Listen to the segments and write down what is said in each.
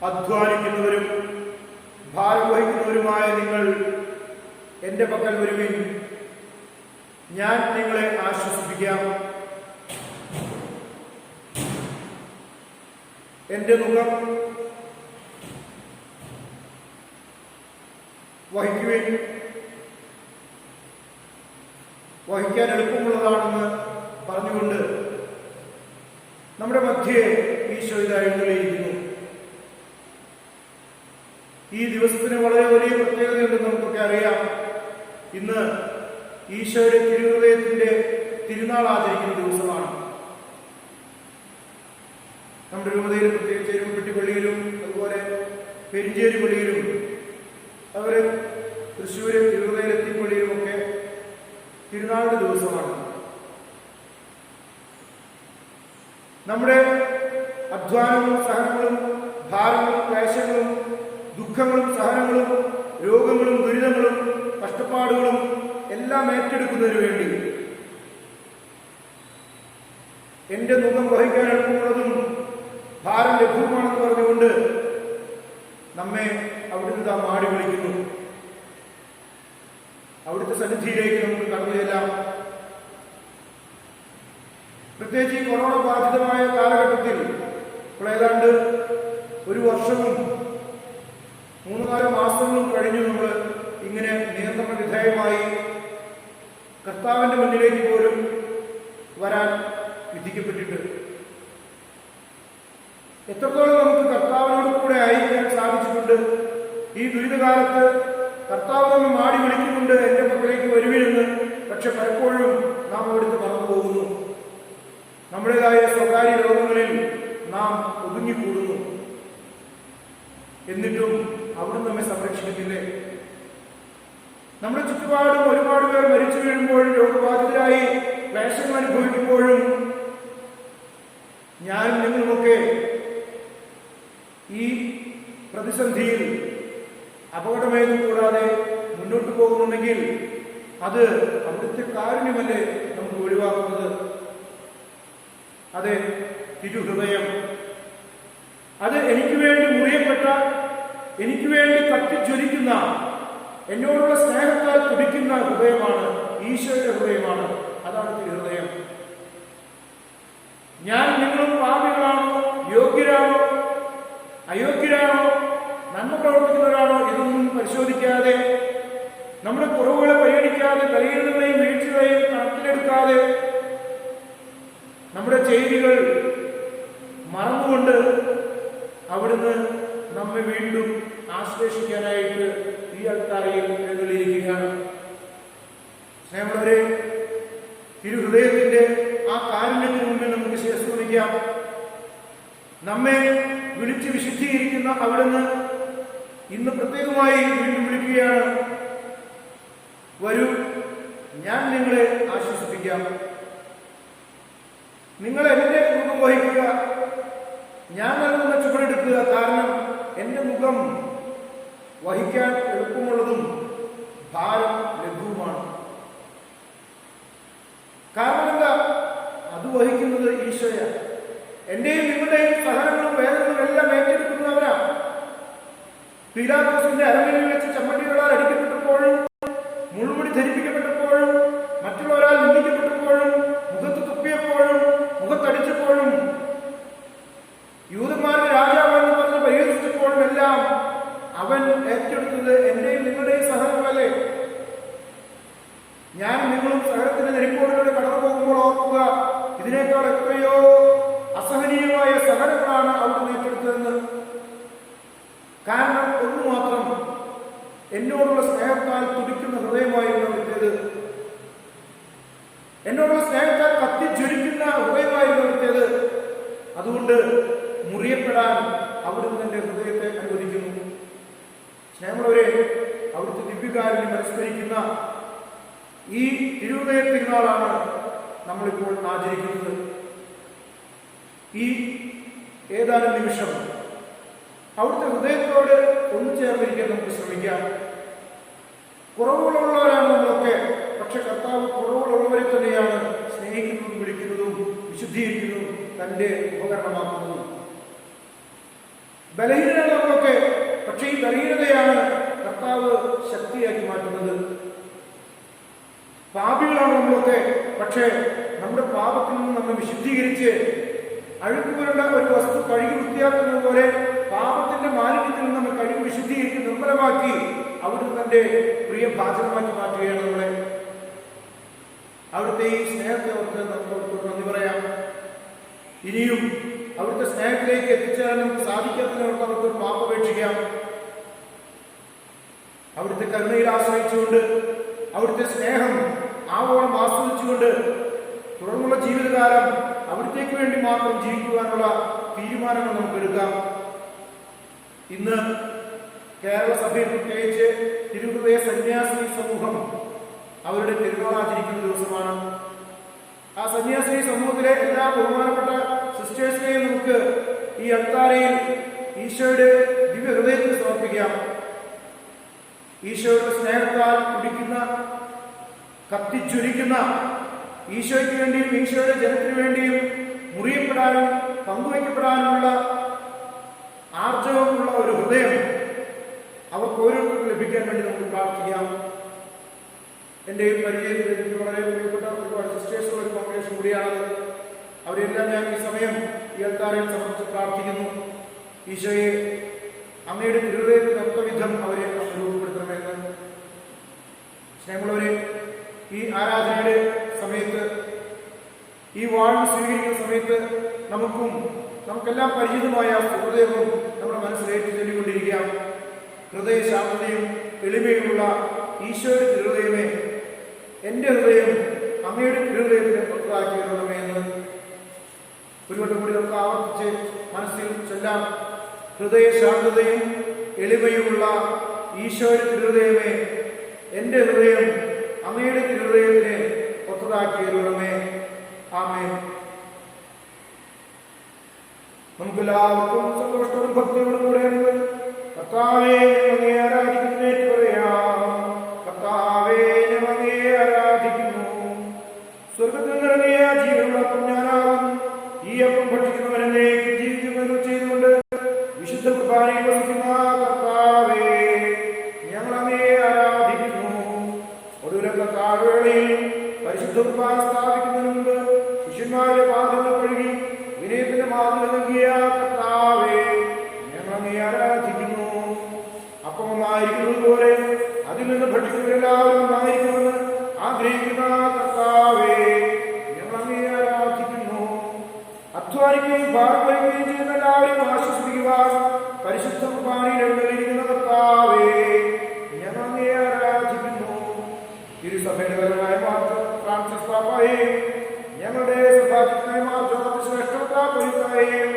അധ്വാനിക്കുന്നവരും ഭാരം വഹിക്കുന്നവരുമായ നിങ്ങൾ എന്റെ പക്കൽ വരുവിൻ, ഞാൻ നിങ്ങളെ ആശ്വസിപ്പിക്കാം. എന്റെ മുഖം വഹിക്കാൻ എളുപ്പമുള്ളതാണെന്ന് പറഞ്ഞുകൊണ്ട് നമ്മുടെ മധ്യേ ഈശോ എഴുന്നള്ളിയിരിക്കുന്നു. ഈ ദിവസത്തിന് വളരെ വലിയ പ്രത്യേകതയുണ്ടെന്ന് നമുക്കൊക്കെ അറിയാം. ഇന്ന് ഈശോയുടെ തിരുഹൃദയത്തിന്റെ തിരുനാൾ ആചരിക്കുന്ന ദിവസമാണ്. നമ്മുടെ രൂപതയിലും പ്രത്യേകിച്ച് എരുമപ്പെട്ടി പള്ളിയിലും അതുപോലെ പെരിഞ്ചേരി പള്ളിയിലും അതുപോലെ തൃശ്ശൂര് തിരുഹൃദയലെത്തി പള്ളിയിലുമൊക്കെ തിരുനാളിന്റെ ദിവസമാണ്. നമ്മുടെ അധ്വാനവും സഹനങ്ങളും ഭാരങ്ങളും ക്ലേശങ്ങളും ദുഃഖങ്ങളും സഹനങ്ങളും രോഗങ്ങളും ദുരിതങ്ങളും കഷ്ടപ്പാടുകളും എല്ലാം ഏറ്റെടുക്കുന്നതിന് വേണ്ടി എന്റെ മുഖം വഹിക്കാൻ എളുപ്പമുള്ളതും ഭാരം ലഭ്യമാണെന്ന് പറഞ്ഞുകൊണ്ട് നമ്മെ അവിടുന്ന് താൻ മാടി വിളിക്കുന്നു. അവിടുത്തെ സന്നിധിയിലേക്ക് നമുക്ക് കടന്നു ചെല്ലാം. പ്രത്യേകിച്ച് ഈ കൊറോണ ബാധിതമായ കാലഘട്ടത്തിൽ ഇപ്പോൾ ഏതാണ്ട് ഒരു വർഷവും 3-4 മാസങ്ങളും കഴിഞ്ഞു നമ്മൾ ഇങ്ങനെ നിയന്ത്രണ വിധേയമായി കർത്താവിന്റെ മുന്നിലേക്ക് പോലും വരാൻ വിധിക്കപ്പെട്ടിട്ട് എത്രത്തോളം നമുക്ക് കർത്താവിനോട് കൂടെ ആയിരിക്കാൻ സാധിച്ചിട്ടുണ്ട്. ഈ ദുരിതകാലത്ത് കർത്താവ് നമ്മെ മാടി വിളിക്കുന്നുണ്ട്, എന്റെ പക്കലേക്ക് വരുവിനെന്ന്. പക്ഷെ പലപ്പോഴും നാം അവിടുന്ന് മറന്നു പോകുന്നു. നമ്മുടേതായ സ്വകാര്യ ലോകങ്ങളിൽ നാം ഒതുങ്ങിക്കൂടുന്നു. എന്നിട്ടും അവിടുന്ന് നമ്മെ സംരക്ഷിക്കുന്നില്ലേ? നമ്മുടെ ചുറ്റുപാടും ഒരുപാട് പേർ മരിച്ചു വീഴുമ്പോഴും രോഗബാധിതരായി ക്ലേശങ്ങൾ അനുഭവിക്കുമ്പോഴും ഞാനും നിങ്ങളുമൊക്കെ ഈ പ്രതിസന്ധിയിൽ അപകടമേതും കൂടാതെ മുന്നോട്ട് പോകുന്നുണ്ടെങ്കിൽ അത് അവിടുത്തെ കാരുണ്യമല്ലേ നമുക്ക് ഒഴിവാക്കുന്നത്? അതെ, തിരുഹൃദയം, അത് എനിക്ക് വേണ്ടി മുറിയപ്പെട്ട, എനിക്ക് വേണ്ടി കത്തിജ്വലിക്കുന്ന, എന്നോടുള്ള സ്നേഹത്താൽ തുടിക്കുന്ന ഹൃദയമാണ്, ഈശോയുടെ ഹൃദയമാണ്. അതാണ് തിരുഹൃദയം. ഞാൻ നിങ്ങളും പാപികളാണോ, യോഗ്യരാണോ, അയോഗ്യരാണോ, നന്മ പ്രവർത്തിക്കുന്നവരാണോ, ഇതൊന്നും പരിശോധിക്കാതെ, നമ്മുടെ കുറവുകളെ പരിഗണിക്കാതെ, ബലഹീനതകളെയും വീഴ്ചകളെയും കണക്കിലെടുക്കാതെ, നമ്മുടെ ചെയ്തികൾ മറന്നുകൊണ്ട് അവിടുന്ന് നമ്മെ വീണ്ടും ആശ്ലേഷിക്കാനായിട്ട് ഈ അൾത്താരയിൽ എഴുന്നള്ളിയിരിക്കുകയാണ്. സ്നേഹമുള്ളവരെ, തിരുഹൃദയത്തിന്റെ ആ കാരുണ്യത്തിന് മുമ്പിൽ നമുക്ക് ശിരസ്സ് വഹിക്കാം. നമ്മെ വിളിച്ച് വിശുദ്ധീകരിക്കുന്ന അവിടുന്ന് ഇന്ന് പ്രത്യേകമായി വീണ്ടും വിളിക്കുകയാണ്. വരൂ, ഞാൻ നിങ്ങളെ ആശ്വസിപ്പിക്കാം. നിങ്ങൾ എന്റെ മുഖം വഹിക്കുക, ഞാൻ നൽകുന്ന ചുവടെടുക്കുക. കാരണം എന്റെ മുഖം വഹിക്കാൻ എളുപ്പമുള്ളതും ഭാരം ലഘുവുമാണ്. കാരണം എന്താ? അത് വഹിക്കുന്നത് ഈശോയാണ്. എന്റെയും നിങ്ങളുടെയും സഹനങ്ങളും വേദനകളും എല്ലാം ഏറ്റെടുക്കുന്നവരാണ്. പീലാത്തോസിന്റെ അരങ്ങിൽ വെച്ച് ചമ്മട്ടികളാൽ അടിക്കപ്പെട്ടപ്പോഴും, മുൾമുടി ധരിപ്പിക്കപ്പെട്ടപ്പോഴും, മറ്റുള്ളവരാൽ നിന്ദിക്കപ്പെട്ടപ്പോഴും, മുഖത്ത് തുപ്പിയപ്പോഴും, മുഖത്തടിച്ചപ്പോഴും, യൂതന്മാരുടെ രാജാവെന്ന് പറഞ്ഞ് പരിഹസിച്ചപ്പോഴും എല്ലാം അവൻ ഏറ്റെടുത്തത് എന്റെയും നിങ്ങളുടെയും സഹനങ്ങളല്ലേ? ഞാൻ നിങ്ങളും സഹനത്തിന്റെ നെരിപ്പോടിലൂടെ കടന്നു പോകുമ്പോൾ ഓർക്കുക, ഇതിനേക്കാൾ എത്രയോ അസഹനീയമായ സഹനങ്ങളാണ് അവിടുന്ന് ഏറ്റെടുത്തതെന്ന്. കാരണം ഒന്നു മാത്രം, എന്നോടുള്ള സ്നേഹത്താൽ തുടിക്കുന്ന ഹൃദയമായിരുന്നു അവിടുത്തേത്. എന്നോടുള്ള സ്നേഹത്താൽ കത്തിജ്വലിക്കുന്ന ഹൃദയമായിരുന്നു അവിടുത്തേത്. അതുകൊണ്ട് മുറിയപ്പെടാൻ അവിടുന്ന് എന്റെ ഹൃദയത്തെ അനുവദിക്കുന്നു. സ്നേഹമുള്ളവരെ, അവിടുത്തെ ദിവ്യകാരുണ്യം അനുസ്മരിക്കുന്ന ഈ തിരുഹൃദയ തിരുനാളാണ് നമ്മളിപ്പോൾ ആചരിക്കുന്നത്. ഈ ഏതാനും നിമിഷം അവിടുത്തെ ഹൃദയത്തോട് ഒന്നു ചേർന്നിരിക്കാൻ നമുക്ക് ശ്രമിക്കാം. കുറവുകളുള്ളവരാണ് നമ്മളൊക്കെ, പക്ഷെ കർത്താവ് കുറവുകളുള്ളവരെ തന്നെയാണ് സ്നേഹിക്കുന്നതും വിളിക്കുന്നതും വിശുദ്ധീകരിക്കുന്നതും തന്റെ ഉപകരണമാക്കുന്നതും. ബലഹീനരാണ് നമ്മളൊക്കെ, പക്ഷെ ഈ ബലഹീനതയാണ് കർത്താവ് ശക്തിയാക്കി മാറ്റുന്നത്. പാപികളാണ് നമ്മളൊക്കെ, പക്ഷേ നമ്മുടെ പാപത്തിൽ നിന്ന് നമ്മെ വിശുദ്ധീകരിച്ച് അഴുക്കുപുരണ്ട ഒരു വസ്തു കഴുകി വൃത്തിയാക്കുന്നത് പോലെ പാപത്തിന്റെ മാലിന്യത്തിൽ നിന്ന് നമ്മൾ കഴുകി വിശുദ്ധീകരിച്ച് നിർമ്മലമാക്കി അവിടുന്ന് തന്റെ പ്രിയ ഭാചനമാക്കി മാറ്റുകയാണ് നമ്മളെ. അവിടുത്തെ ഈ സ്നേഹത്തെ ഓർത്ത് നമുക്ക് നന്ദി പറയാം. ഇനിയും അവിടുത്തെ സ്നേഹത്തിലേക്ക് എത്തിച്ചേരാൻ നമുക്ക് സാധിക്കാത്തതിനോർത്ത് അവർക്ക് പാപപേക്ഷിക്കാം. അവിടുത്തെ കരുണയിൽ ആശ്രയിച്ചുകൊണ്ട്, അവിടുത്തെ സ്നേഹം ആവോളം ആസ്വദിച്ചുകൊണ്ട് തുടർന്നുള്ള ജീവിതകാലം അവിടത്തേക്ക് വേണ്ടി മാത്രം ജീവിക്കുവാനുള്ള തീരുമാനങ്ങൾ നമുക്ക് എടുക്കാം. ഇന്ന് കേരള സഭയിൽ പ്രത്യേകിച്ച് തിരുഹൃദയ സന്യാസി സമൂഹം അവരുടെ തിരുനാൾ ആചരിക്കുന്ന ദിവസമാണ്. ആ സന്യാസി സമൂഹത്തിലെ എല്ലാ ബഹുമാനപ്പെട്ട സിസ്റ്റേഴ്സിനെയും നമുക്ക് ഈ അൾത്താരയിൽ ഈശോയുടെ ദിവ്യഹൃദയത്തിൽ സമർപ്പിക്കാം. ഈശോയുടെ സ്നേഹത്താൽ കുടിക്കുന്ന, കത്തിജ്വലിക്കുന്ന, ഈശോയ്ക്ക് വേണ്ടിയും ഈശോയുടെ ജനത്തിനു വേണ്ടിയും മുറിയപ്പെടാനും പങ്കുവയ്ക്കപ്പെടാനുമുള്ള ആർജവമുള്ള ഒരു ഹൃദയം അവർക്ക് ഓരോരുത്തർക്കും ലഭിക്കാൻ വേണ്ടി നമുക്ക് പ്രാർത്ഥിക്കാം. എന്റെയും പരിചയത്തിൽ എനിക്ക് വളരെ പ്രിയപ്പെട്ട ഒരുപാട് സിസ്റ്റേഴ്സും ഒരു കോൺഗ്രേഷൻ കൂടിയാണ്. അവരെല്ലാം ഞാൻ ഈ സമയം ഈ അൾത്താരയിൽ സമർപ്പിച്ച് പ്രാർത്ഥിക്കുന്നു. ഈശോയെ, അങ്ങയുടെ തിരുഹൃദയത്തിന് ഒത്തവിധം അവരെ രൂപപ്പെടുത്തണമെന്ന്. സ്നേഹമുള്ളവരെ, ഈ ആരാധനയുടെ സമയത്ത്, ഈ വാഴ്വ് സ്വീകരിക്കുന്ന സമയത്ത് നമുക്കെല്ലാം പരിചിതമായ ഹൃദയവും നമ്മുടെ മനസ്സിലേക്ക് ചൊല്ലിക്കൊണ്ടിരിക്കാം. ഹൃദയ ശാന്തതയും എളിമയുമുള്ള ഈശോയുടെ ഹൃദയമേ, എൻ്റെ ഹൃദയം അങ്ങയുടെ ഹൃദയത്തിന് ഒത്താക്കിയിടണമേ എന്ന് ഒരു വട്ടം കൂടി നമുക്ക് ആവർത്തിച്ച് മനസ്സിൽ ചൊല്ലാം. ഹൃദയ ശാന്തതയും എളിമയുമുള്ള ഈശോയുടെ ഹൃദയമേ, എൻ്റെ ഹൃദയം അങ്ങയുടെ ഹൃദയത്തിന് ഒത്തതാക്കിയിടണമേ. ആമേൻ. നമുക്കെല്ലാവർക്കും സന്തോഷത്തോടും ഭക്തിയോടും കൂടെ കർത്താവേ അങ്ങയെ ആരാധിക്കുന്നേറ്റ് പറയാം. കർത്താവേ അങ്ങയെ ആരാധിക്കുന്നു. സ്വർഗത്തിൽ നിറങ്ങിയ ജീവനുള്ള അപ്പം ഞാനാകും. ഈ അപ്പം ഭക്ഷിക്കുന്നവനെ ജീവിക്കുന്നതിന് ചെയ്തുകൊണ്ട് വിശുദ്ധ കുർബാനയിൽ വസിക്കുന്ന കർത്താവേ ഞങ്ങൾ അങ്ങയെ ആരാധിക്കുന്നു. ഒടുവിലുള്ള താഴ്വേളയിൽ പരിശുദ്ധ കുർബാന സ്ഥാപിക്കുന്നതിന് മുമ്പ് ശിഷ്യന്മാരുടെ പാദങ്ങൾ കഴുകി വിനയത്തിന്റെ മാതൃക നൽകിയ കർത്താവേ ഞങ്ങൾ അങ്ങയെ ആരാധിക്കുന്നു. അപ്പം ഒന്നായിരിക്കുന്നത് പോലെ അതിൽ നിന്ന് ഭക്ഷിക്കുന്നവരെല്ലാവരും ഒന്നായിരിക്കുമെന്ന് ആഗ്രഹിക്കുന്ന കർത്താവേ ഞങ്ങൾ അങ്ങയെ ആരാധിക്കുന്നു. അധ്വാനിക്കുകയും ഭാരപ്പെടുകയും ചെയ്യുന്ന എല്ലാവരെയും ആശ്വസിപ്പിക്കുവാൻ പരിശുദ്ധ കുർബാനയിൽ എഴുന്നള്ളിയിരിക്കുന്ന കർത്താവേ ഞങ്ങൾ അങ്ങയെ ആരാധിക്കുന്നു. തിരുസഭയുടെ പരമായ മാർഗ്ഗം ഫ്രാൻസിസ് പാപ്പായെയും ഞങ്ങളുടെ സഭാധ്യക്ഷനായ മാർ ജോർജ് ശ്രേഷ്ഠതായെയും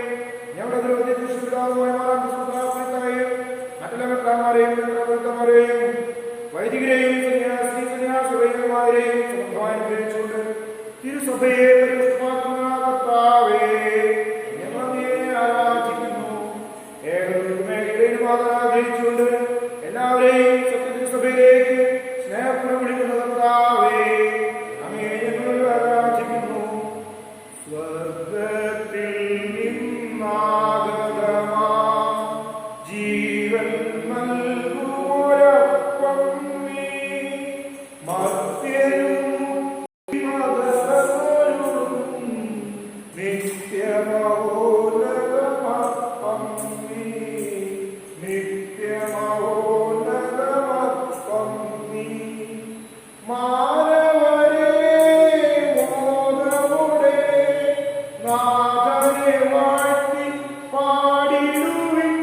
ഞങ്ങളുടെ ദ്രവ്യമായ മാറാട്ടതായെയും മറ്റുള്ള മെത്രാന്മാരെയും മെത്രാന്മാരെയും വൈദികരെയും സന്യാസിമാരെയും സമൃദ്ധമായി അനുഗ്രഹിച്ചുകൊണ്ട് തിരുസഭയെ പരിപുഷ്ടമാക്കുന്ന കർത്താവേ ഞങ്ങൾ അങ്ങയെ ആരാധിക്കുന്നു. ഏകദേശം ആഗ്രഹിച്ചുകൊണ്ട് എല്ലാവരെയും സത്യത്തിരുസഭയിലേക്ക് സ്നേഹപൂർവ്വം വിളിക്കുന്ന കർത്താവേ അങ്ങയെ ഞങ്ങൾ ആരാധിക്കുന്നു. സ്വർഗ്ഗത്തിൽ നിന്നാഗതമാ ജീവൻ നൽകുമൊരപ്പം നീ മർത്യനും നിത്യമഹോന്നതമപ്പം നീ നിത്യമഹോന്നതമപ്പം നീ മാനവരെ മോദമുടെ നാഥനെ വാഴ്ത്തി പാടിടുവിൻ.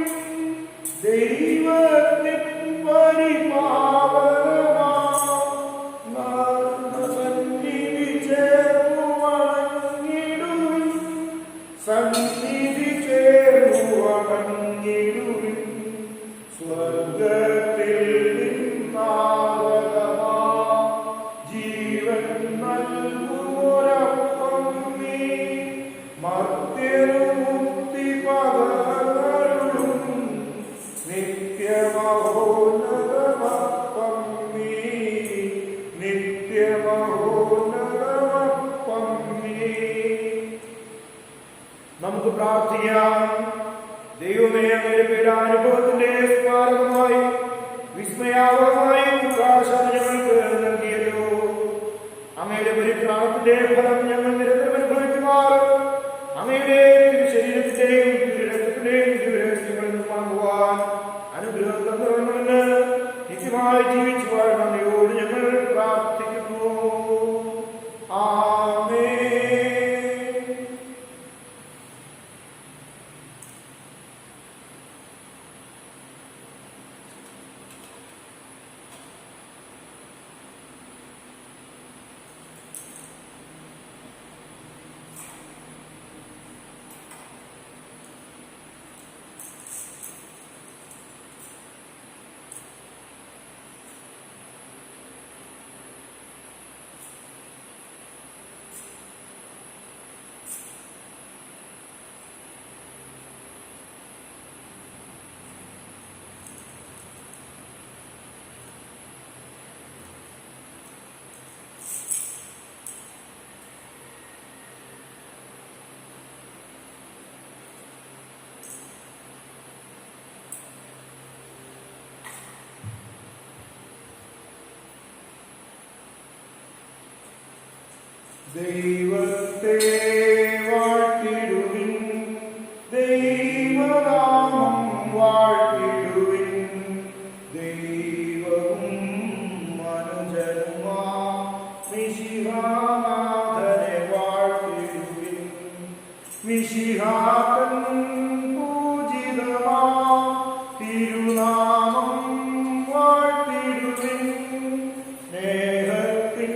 ദൈവത്തിൻ പരിപാവനമാ സന്നിധി ചേർന്നു വണങ്ങിടുവിൻ. സന്നിധി ചേർന്നു വണങ്ങിടുവിൻ. സ്വർഗ്ഗത്തിൽ നിന്നാഗതമാ ജീവൻ നൽകുമൊരപ്പം നീ മർത്യനും മുക്തി പകരുളും. നിത്യമഹോന്നതമപ്പം നീ നിത്യമഹോന്നതമപ്പം നീ. നമുക്ക് പ്രാർത്ഥിക്കാം. ദൈവമേ, അങ്ങയുടെ പീഡാനുഭവത്തിന്റെ സ്മാരകമായി വിസ്മയാവഹമായ പ്രകാശം ഞങ്ങൾക്ക് നൽകിയല്ലോ. അങ്ങയുടെ പരിത്രാണത്തിന്റെ ഫലം ഞങ്ങൾ നിരന്തരം അനുഭവിക്കുമാർ അങ്ങയുടെ ശരീരത്തിന്റെയും രക്തത്തിന്റെയും ദിവരഹസ്യങ്ങളിൽ നിന്ന് വാങ്ങുവാൻ അനുഗ്രഹം തന്നുകൊണ്ടെന്ന് നിത്യമായി ജീവിച്ചു വാഴുന്ന അങ്ങയോട് ഞങ്ങൾ പ്രാർത്ഥിക്കുന്നു. ആമേൻ. ദൈവത്തെ വാഴ്ത്തിടുവിൻ. ദൈവനാമം വാഴ്ത്തിടുവിൻ. ദൈവവും മനുജനുമാ മിശിഹാനാഥനെ വാഴ്ത്തിടുവിൻ. മിശിഹാതൻ പൂജിതമാ തിരുനാമം വാഴ്ത്തിടുവിൻ. സ്നേഹത്തിൻ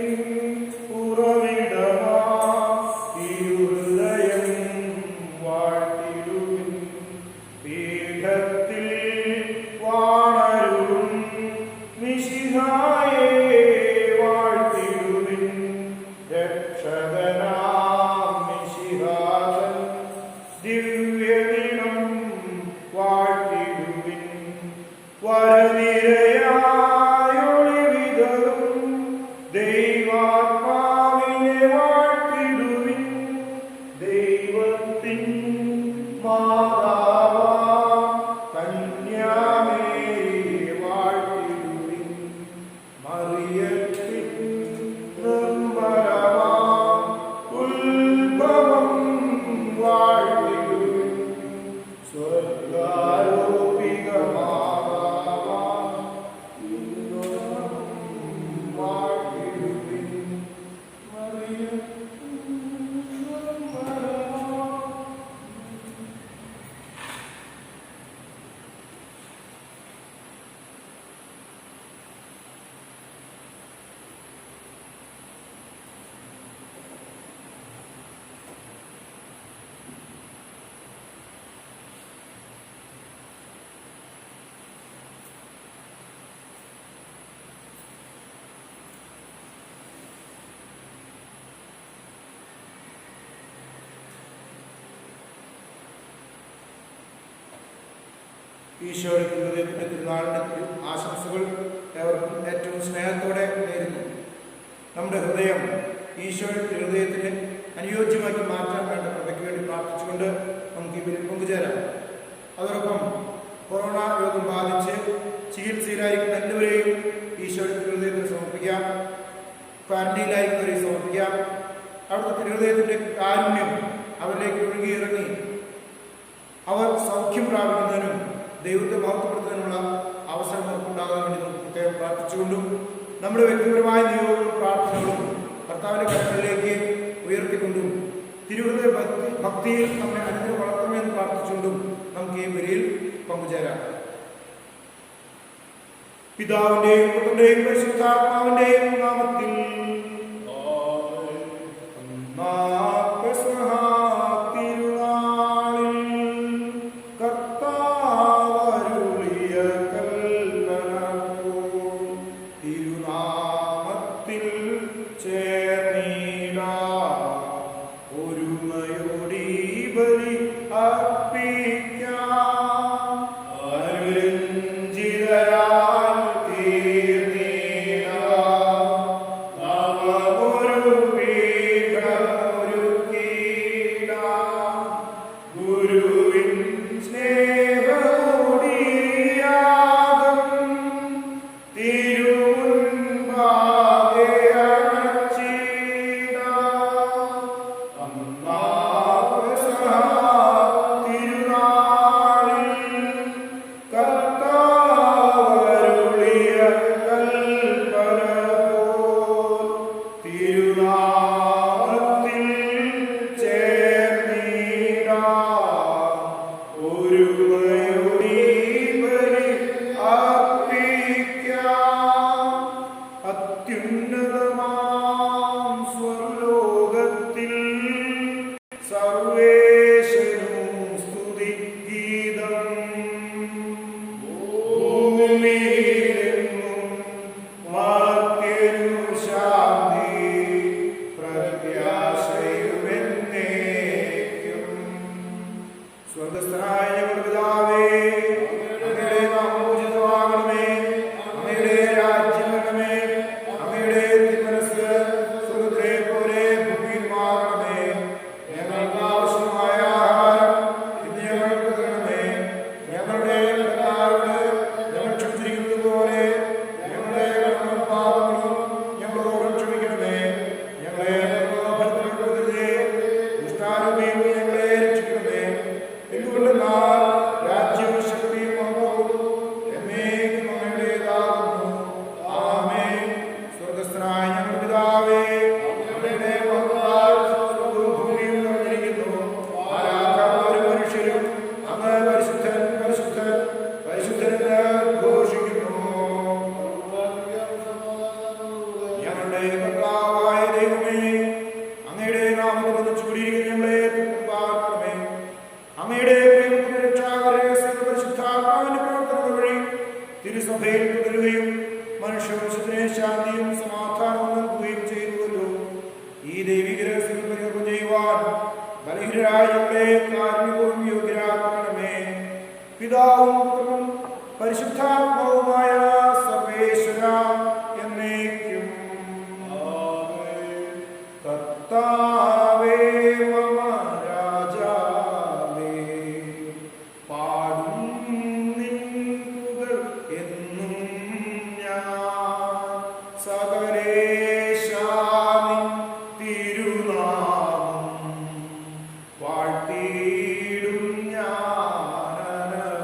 ഈശോയുടെ ഹൃദയത്തിൻ്റെ തിരുനാളിൻ്റെ ആശംസകൾ ഏവർക്കും ഏറ്റവും സ്നേഹത്തോടെ നേരുന്നു. നമ്മുടെ ഹൃദയം ഈശോയുടെ ഹൃദയത്തിന് അനുയോജ്യമാക്കി മാറ്റാൻ വേണ്ട കൃപയ്ക്ക് വേണ്ടി പ്രാർത്ഥിച്ചുകൊണ്ട് നമുക്ക് ഈ ബലിയിൽ പങ്കുചേരാം. അതോടൊപ്പം കൊറോണ രോഗം ബാധിച്ച് ചികിത്സയിലായിരിക്കുന്ന എല്ലാവരെയും ഈശോയുടെ ഹൃദയത്തിന് സമർപ്പിക്കാം. ക്വാറന്റീനിലായിരിക്കുന്നവരെ സമർപ്പിക്കാം. അവിടുത്തെ ഹൃദയത്തിൻ്റെ കാരുണ്യം അവരിലേക്ക് ഒഴുകിയിറങ്ങി അവർ സൗഖ്യം പ്രാപിക്കുന്നതിനും ദൈവത്തെ മഹത്വപ്പെടുത്തുന്നതിനുള്ള അവസരം നമുക്കുണ്ടാകാൻ വേണ്ടി നമുക്ക് പ്രത്യേകം പ്രാർത്ഥിച്ചുകൊണ്ടും നമ്മുടെ വ്യക്തിപരമായ നിയോഗങ്ങളും പ്രാർത്ഥനകളും കർത്താവിൻ്റെ കരങ്ങളിലേക്ക് ഉയർത്തിക്കൊണ്ടും തിരുഹൃദയ ഭക്തിയിൽ നമ്മെ അനുഗ്രഹം വളർത്തണമെന്ന് പ്രാർത്ഥിച്ചുകൊണ്ടും നമുക്ക് ഈ ബലിയിൽ പങ്കുചേരാം. പിതാവിന്റെയും പുത്രന്റെയും പരിശുദ്ധാത്മാവിന്റെയും നാമത്തിൽ വാഴ്ത്തിയിടും ഞാനവർ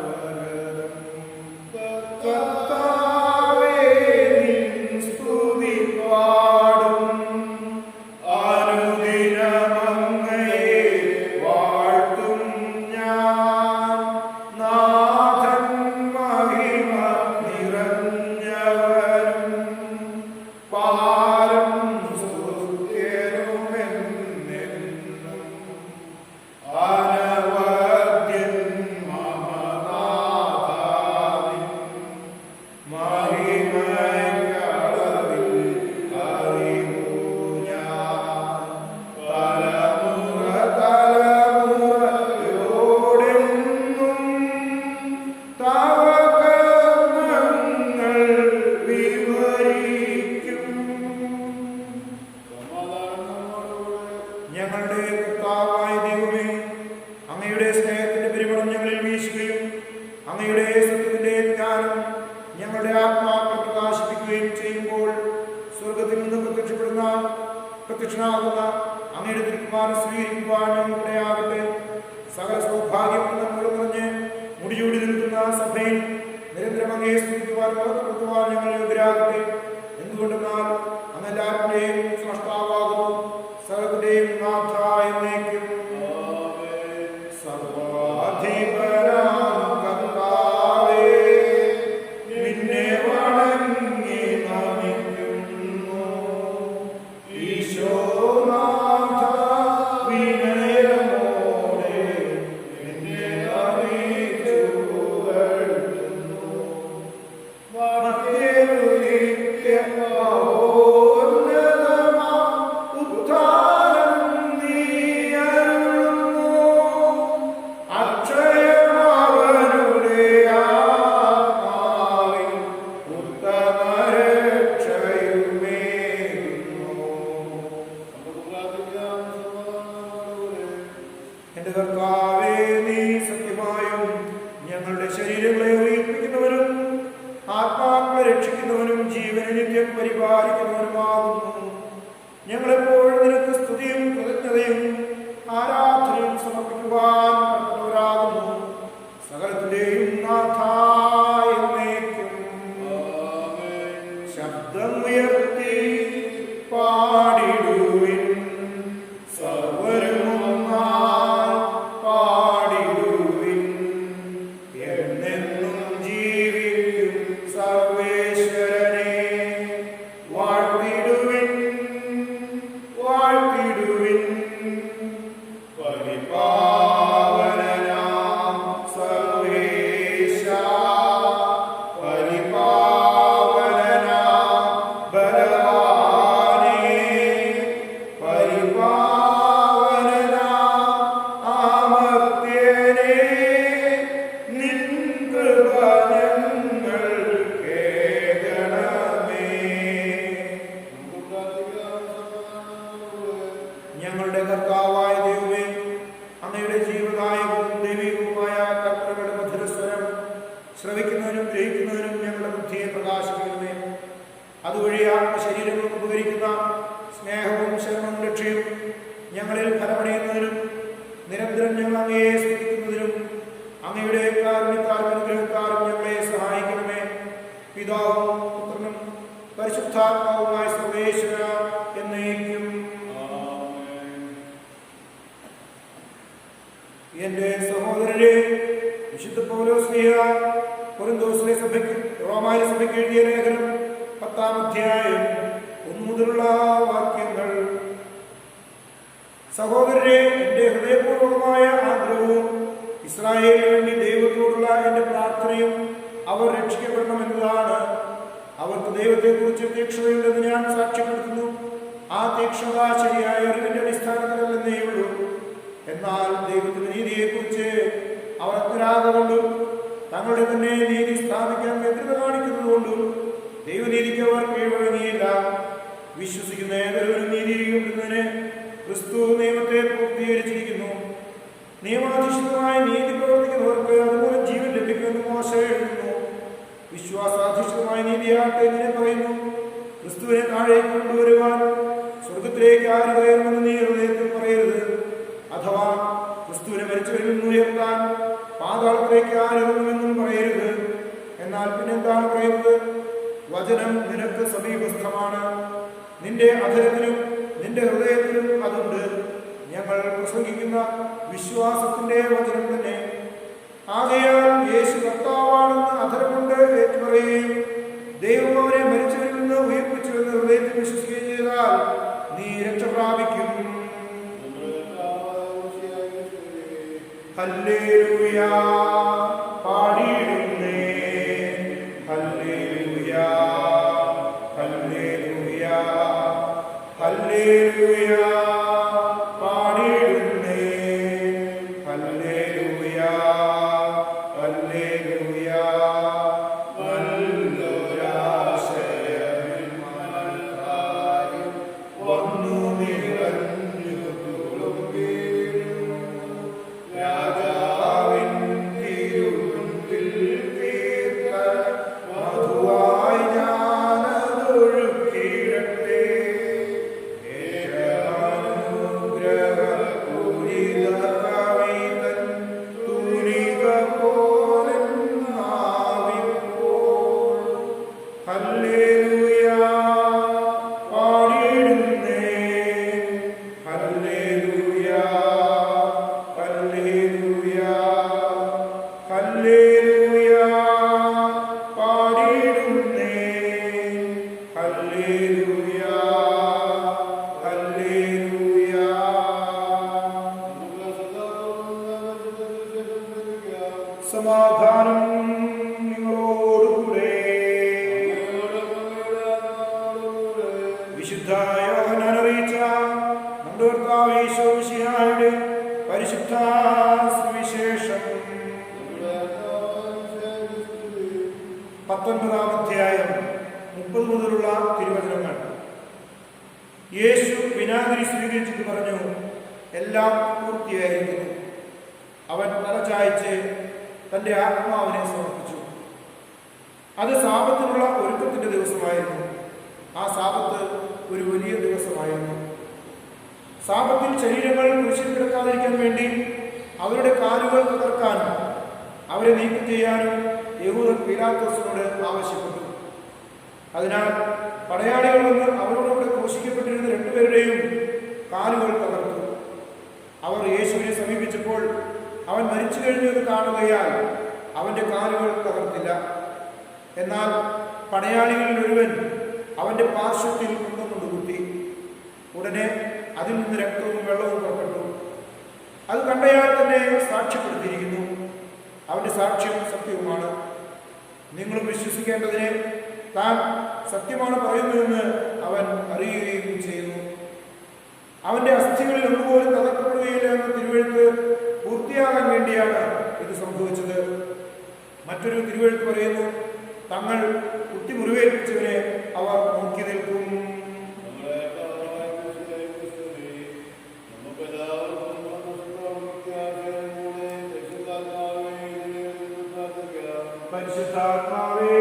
ഞങ്ങളുടെ കർത്താവായ ദൈവമേ, അങ്ങയുടെ സ്നേഹത്തിന്റെ പരിമളം ഞങ്ങളിൽ വീശുകയും അങ്ങയുടെ സത്യത്തിന്റെ ജ്ഞാനം ഞങ്ങളുടെ ആത്മാക്കളെ പ്രകാശിപ്പിക്കുകയും ചെയ്യുമ്പോൾ സ്വർഗത്തിൽ നിന്ന് പ്രത്യക്ഷനാകുന്ന അങ്ങയുടെ തിരുക്കുമാരൻ സ്വീകരിക്കുവാൻ ഞങ്ങളുടെ ആകട്ടെ. സകല സൗഭാഗ്യം നമ്മോട് നിറഞ്ഞ് മുടിചൂടി നിൽക്കുന്ന സഭയിൽ നിരന്തരം അങ്ങയെ സ്തുതിക്കുവാൻ വളർത്തുവാൻ ഞങ്ങൾ യോഗ്യരാകട്ടെ. എന്തുകൊണ്ടെന്നാൽ അങ്ങ് എല്ലാവരുടെയും സ്രഷ്ടാവാകുന്നു, സകലത്തിന്റെയും നാഥ എന്നേക്കും. സർവാധിപനാം കർത്താവേ, നിന്നെ വണങ്ങി നമിക്കുന്നു. ഈശോനാഥ വിനയമോടെ നിന്നെ നമിച്ചു പുകഴ്ത്തുന്നു. എന്റെ കർത്താവേ, നീ സത്യമായും ഞങ്ങളുടെ ശരീരങ്ങളെ ഉയർപ്പിക്കുന്നവരും ആത്മാക്കളെ രക്ഷിക്കുന്നവനും ജീവനെ നിത്യം പരിപാലിക്കുന്നവനുമാകുന്നു. ഞങ്ങളെപ്പോഴും നിനക്ക് സ്തുതിയും കൃതജ്ഞതയും ആരാധനയും സമർപ്പിക്കുവാൻ കർത്തവരാകുന്നു. സകലത്തിന്റെയും നാഥ എന്നേക്കും. ശബ്ദം ഉയർത്തി പാടിടുവിൻ, സർവരും ഒന്നായി പാടിടുവിൻ. എന്നെന്നും ജീവിക്കും സർവേശ്വരനെ വാഴ്ത്തിടുവിൻ, വാഴ്ത്തിടുവിൻ. പരിപാവനനാം സർവേശ, പരിപാവനനാം ബലവാനേ, പരിപാവനനാം അമർത്യനേ, നിൻ കൃപ ഞങ്ങൾ കേൾക്കണമേ. ഞങ്ങളുടെ കർത്താവായ ദൈവമേ, അങ്ങയുടെ ജീവദായകവും ദൈവികവുമായ കർത്തകളുടെ മധുരസ്വരം ശ്രവിക്കുന്നതിനും ഗ്രഹിക്കുന്നതിനും ഞങ്ങളുടെ ബുദ്ധിയെ പ്രകാശിപ്പിക്കണമേ. അതുവഴി ആത്മശരീരങ്ങൾക്ക് ഉപകരിക്കുന്ന സ്നേഹവും ശരണവും രക്ഷയും ഞങ്ങളിൽ ഫലമണിയുന്നതിനും നിരന്തരം ഞങ്ങൾ അങ്ങയെ സ്തുതിക്കുന്നതിനും അങ്ങയുടെ കാരുണ്യത്താലും അനുഗ്രഹത്താലും ഞങ്ങളെ സഹായിക്കണമേ. പിതാവും പുത്രനും പരിശുദ്ധാത്മാവുമായ സർവേശ്വര എന്നേക്കും. എന്റെ സഹോദരരെ, വിശുദ്ധ പൗലോസ്ലീഹ കൊരിന്ഥോസിലെ സഭയ്ക്ക് റോമായിലെ സഭയ്ക്ക് എഴുതിയ ലേഖനം 10-ാം അധ്യായം 1 മുതലുള്ള വാക്യങ്ങൾ. സഹോദരരെ, എന്റെ ഹൃദയപൂർവകമായ ആഗ്രഹവും ഇസ്രായേലിന് വേണ്ടി ദൈവത്തോടുള്ള എന്റെ പ്രാർത്ഥനയും അവർ രക്ഷിക്കപ്പെടണമെന്നതാണ്. അവർക്ക് ദൈവത്തെക്കുറിച്ച് തീക്ഷ്ണതയുണ്ടെന്ന് ഞാൻ സാക്ഷ്യപ്പെടുത്തുന്നു. ആ തീക്ഷ്ണത ശരിയായ അറിവിന്റെ അടിസ്ഥാനത്തിലല്ലെന്നേ ഉള്ളൂ. എന്നാൽ ദൈവത്തിന്റെ നീതിയെക്കുറിച്ച് അവർ അജ്ഞരാകൊണ്ടും തങ്ങളുടെ തന്നെ നീതി സ്ഥാപിക്കാൻ വ്യഗ്രത കാണിക്കുന്നതുകൊണ്ടും ദൈവനീതിക്ക് അവർ കീഴ്വഴങ്ങിയില്ല. വിശ്വസിക്കുന്ന ഏതൊരു നീതിയുണ്ടെന്നതിന് ക്രിസ്തു നിയമത്തെ പൂർത്തീകരിച്ചിരിക്കുന്നു. നിയമാധിഷ്ഠിതമായ നീതി പ്രവർത്തിക്കുന്നവർക്ക് അതുമൂലം ജീവൻ ലഭിക്കുമെന്ന് മോശ എഴുതുന്നു. വിശ്വാസാധിഷ്ഠിതമായ നീതിയാട്ടെ ഇങ്ങനെ പറയുന്നു: ക്രിസ്തുവിനെ താഴേക്ക് കൊണ്ടുവരുവാൻ സ്വർഗത്തിലേക്ക് ആര് കയറുമെന്ന് നീ ഹൃദയത്തിൽ പറയരുത്. അഥവാ ക്രിസ്തുവിനെ മരിച്ചവരിൽ നിന്ന് ഉയർത്താൻ പാതാളത്തിലേക്ക് ആരിറങ്ങുമെന്നും പറയരുത്. എന്നാൽ പിന്നെന്താണ് പറയുന്നത്? വചനം നിനക്ക് സമീപസ്ഥമാണ്, നിന്റെ അധരത്തിലും നിന്റെ ഹൃദയത്തിലും അതുണ്ട്. ഞങ്ങൾ പ്രസംഗിക്കുന്ന വിശ്വാസത്തിന്റെ വചനം തന്നെ. ആകയാൽ യേശു കർത്താവാണെന്ന് അധരം കൊണ്ട് ഏറ്റുപറയുകയും ദൈവം അവരെ മരിച്ചവരിൽ നിന്ന് ഉയർപ്പിച്ചുവെന്ന് ഹൃദയത്തിൽ വിശ്വസിക്കുകയും ചെയ്താൽ നീ രക്ഷ പ്രാപിക്കും. ഹല്ലേലൂയ പാടിയിടുന്നേ, ഹല്ലേലൂയ, ഹല്ലേലൂയ, ഹല്ലേലൂയ പാടിയിടുന്നേ, ഹല്ലേലൂയ, ഹല്ലേലൂയ. നല്ലൊരാശയമിൽ വന്നു നിറഞ്ഞു സമാധാനം നിങ്ങളോടുകൂടെ. വിശുദ്ധ യോഹന്നാൻ അറിയിച്ച നമ്മുടെ കർത്താവ് യേശു മിശിഹായുടെ പരിശുദ്ധ സുവിശേഷം 19-ാം അധ്യായം 30 മുതലുള്ള തിരുവചനങ്ങൾ. യേശു വിനാഗിരി സ്വീകരിച്ചിട്ട് പറഞ്ഞു, എല്ലാം പൂർത്തിയായിരിക്കുന്നു. അവൻ തലചായ്ച്ച് തന്റെ ആത്മാവിനെ സമർപ്പിച്ചു. അത് സാപത്തിനുള്ള ഒരുക്കത്തിന്റെ ദിവസമായിരുന്നു. ആ സാപത്ത് ഒരു വലിയ ദിവസമായിരുന്നു. സാപത്തിൽ ശരീരങ്ങൾ കുരിശിൽ കിടക്കാതിരിക്കാൻ വേണ്ടി അവരുടെ കാലുകൾ തകർക്കാനും അവരെ നീക്കം ചെയ്യാനും യഹൂദൻ പീലാത്തോസിനോട് ആവശ്യപ്പെട്ടു. അതിനാൽ പടയാളികൾ വന്ന് അവരോടുകൂടെ ക്രൂശിക്കപ്പെട്ടിരുന്ന 2 പേരുടെയും കാലുകൾ തകർത്തു. അവർ യേശുവിനെ സമീപിച്ചപ്പോൾ അവൻ മരിച്ചു കഴിഞ്ഞെന്ന് കാണുകയാൽ അവന്റെ കാലുകൾ തകർത്തില്ല. എന്നാൽ പടയാളികളിൽ ഒരുവൻ അവന്റെ പാർശ്വത്തിൽ കൊണ്ടുകൊണ്ട് കുത്തി. ഉടനെ അതിൽ നിന്ന് രക്തവും വെള്ളവും പുറപ്പെട്ടു. അത് കണ്ടയാൾ തന്നെ സാക്ഷ്യപ്പെടുത്തിയിരിക്കുന്നു. അവന്റെ സാക്ഷ്യം സത്യവുമാണ്. നിങ്ങളും വിശ്വസിക്കേണ്ടതിന് താൻ സത്യമാണ് പറയുന്നതെന്ന് അവൻ അറിയുകയും ചെയ്യുന്നു. അവന്റെ അസ്ഥികളിൽ ഒന്നുപോലും തകർക്കപ്പെടുകയില്ല എന്ന തിരുവെഴുത്ത് പൂർത്തിയാകാൻ വേണ്ടിയാണ് ഇത് സംഭവിച്ചത്. മറ്റൊരു തിരുവെഴുത്ത് പറയുന്നു, തങ്ങൾ കുത്തി മുറിവേൽപ്പിച്ചവരെ അവർ നോക്കി നിൽക്കും. പരിശുദ്ധാത്മാവേ